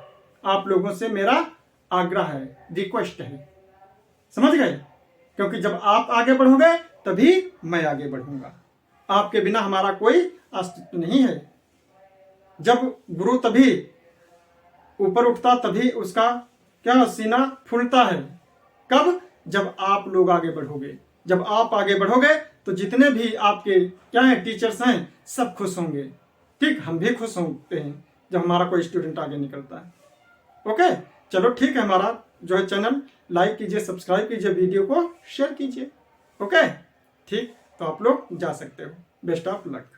आप लोगों से मेरा आग्रह है, रिक्वेस्ट है, समझ गए। क्योंकि जब आप आगे बढ़ोगे तभी मैं आगे बढ़ूंगा, आपके बिना हमारा कोई अस्तित्व नहीं है। जब गुरु तभी ऊपर उठता, तभी उसका क्या सीना फूलता है। कब, जब आप लोग आगे बढ़ोगे। जब आप आगे बढ़ोगे तो जितने भी आपके क्या है टीचर्स हैं, सब खुश होंगे। ठीक, हम भी खुश होते हैं जब हमारा कोई स्टूडेंट आगे निकलता है। ओके, चलो ठीक है, हमारा जो है चैनल लाइक कीजिए, सब्सक्राइब कीजिए, वीडियो को शेयर कीजिए। ओके, ठीक, तो आप लोग जा सकते हो। Best of luck.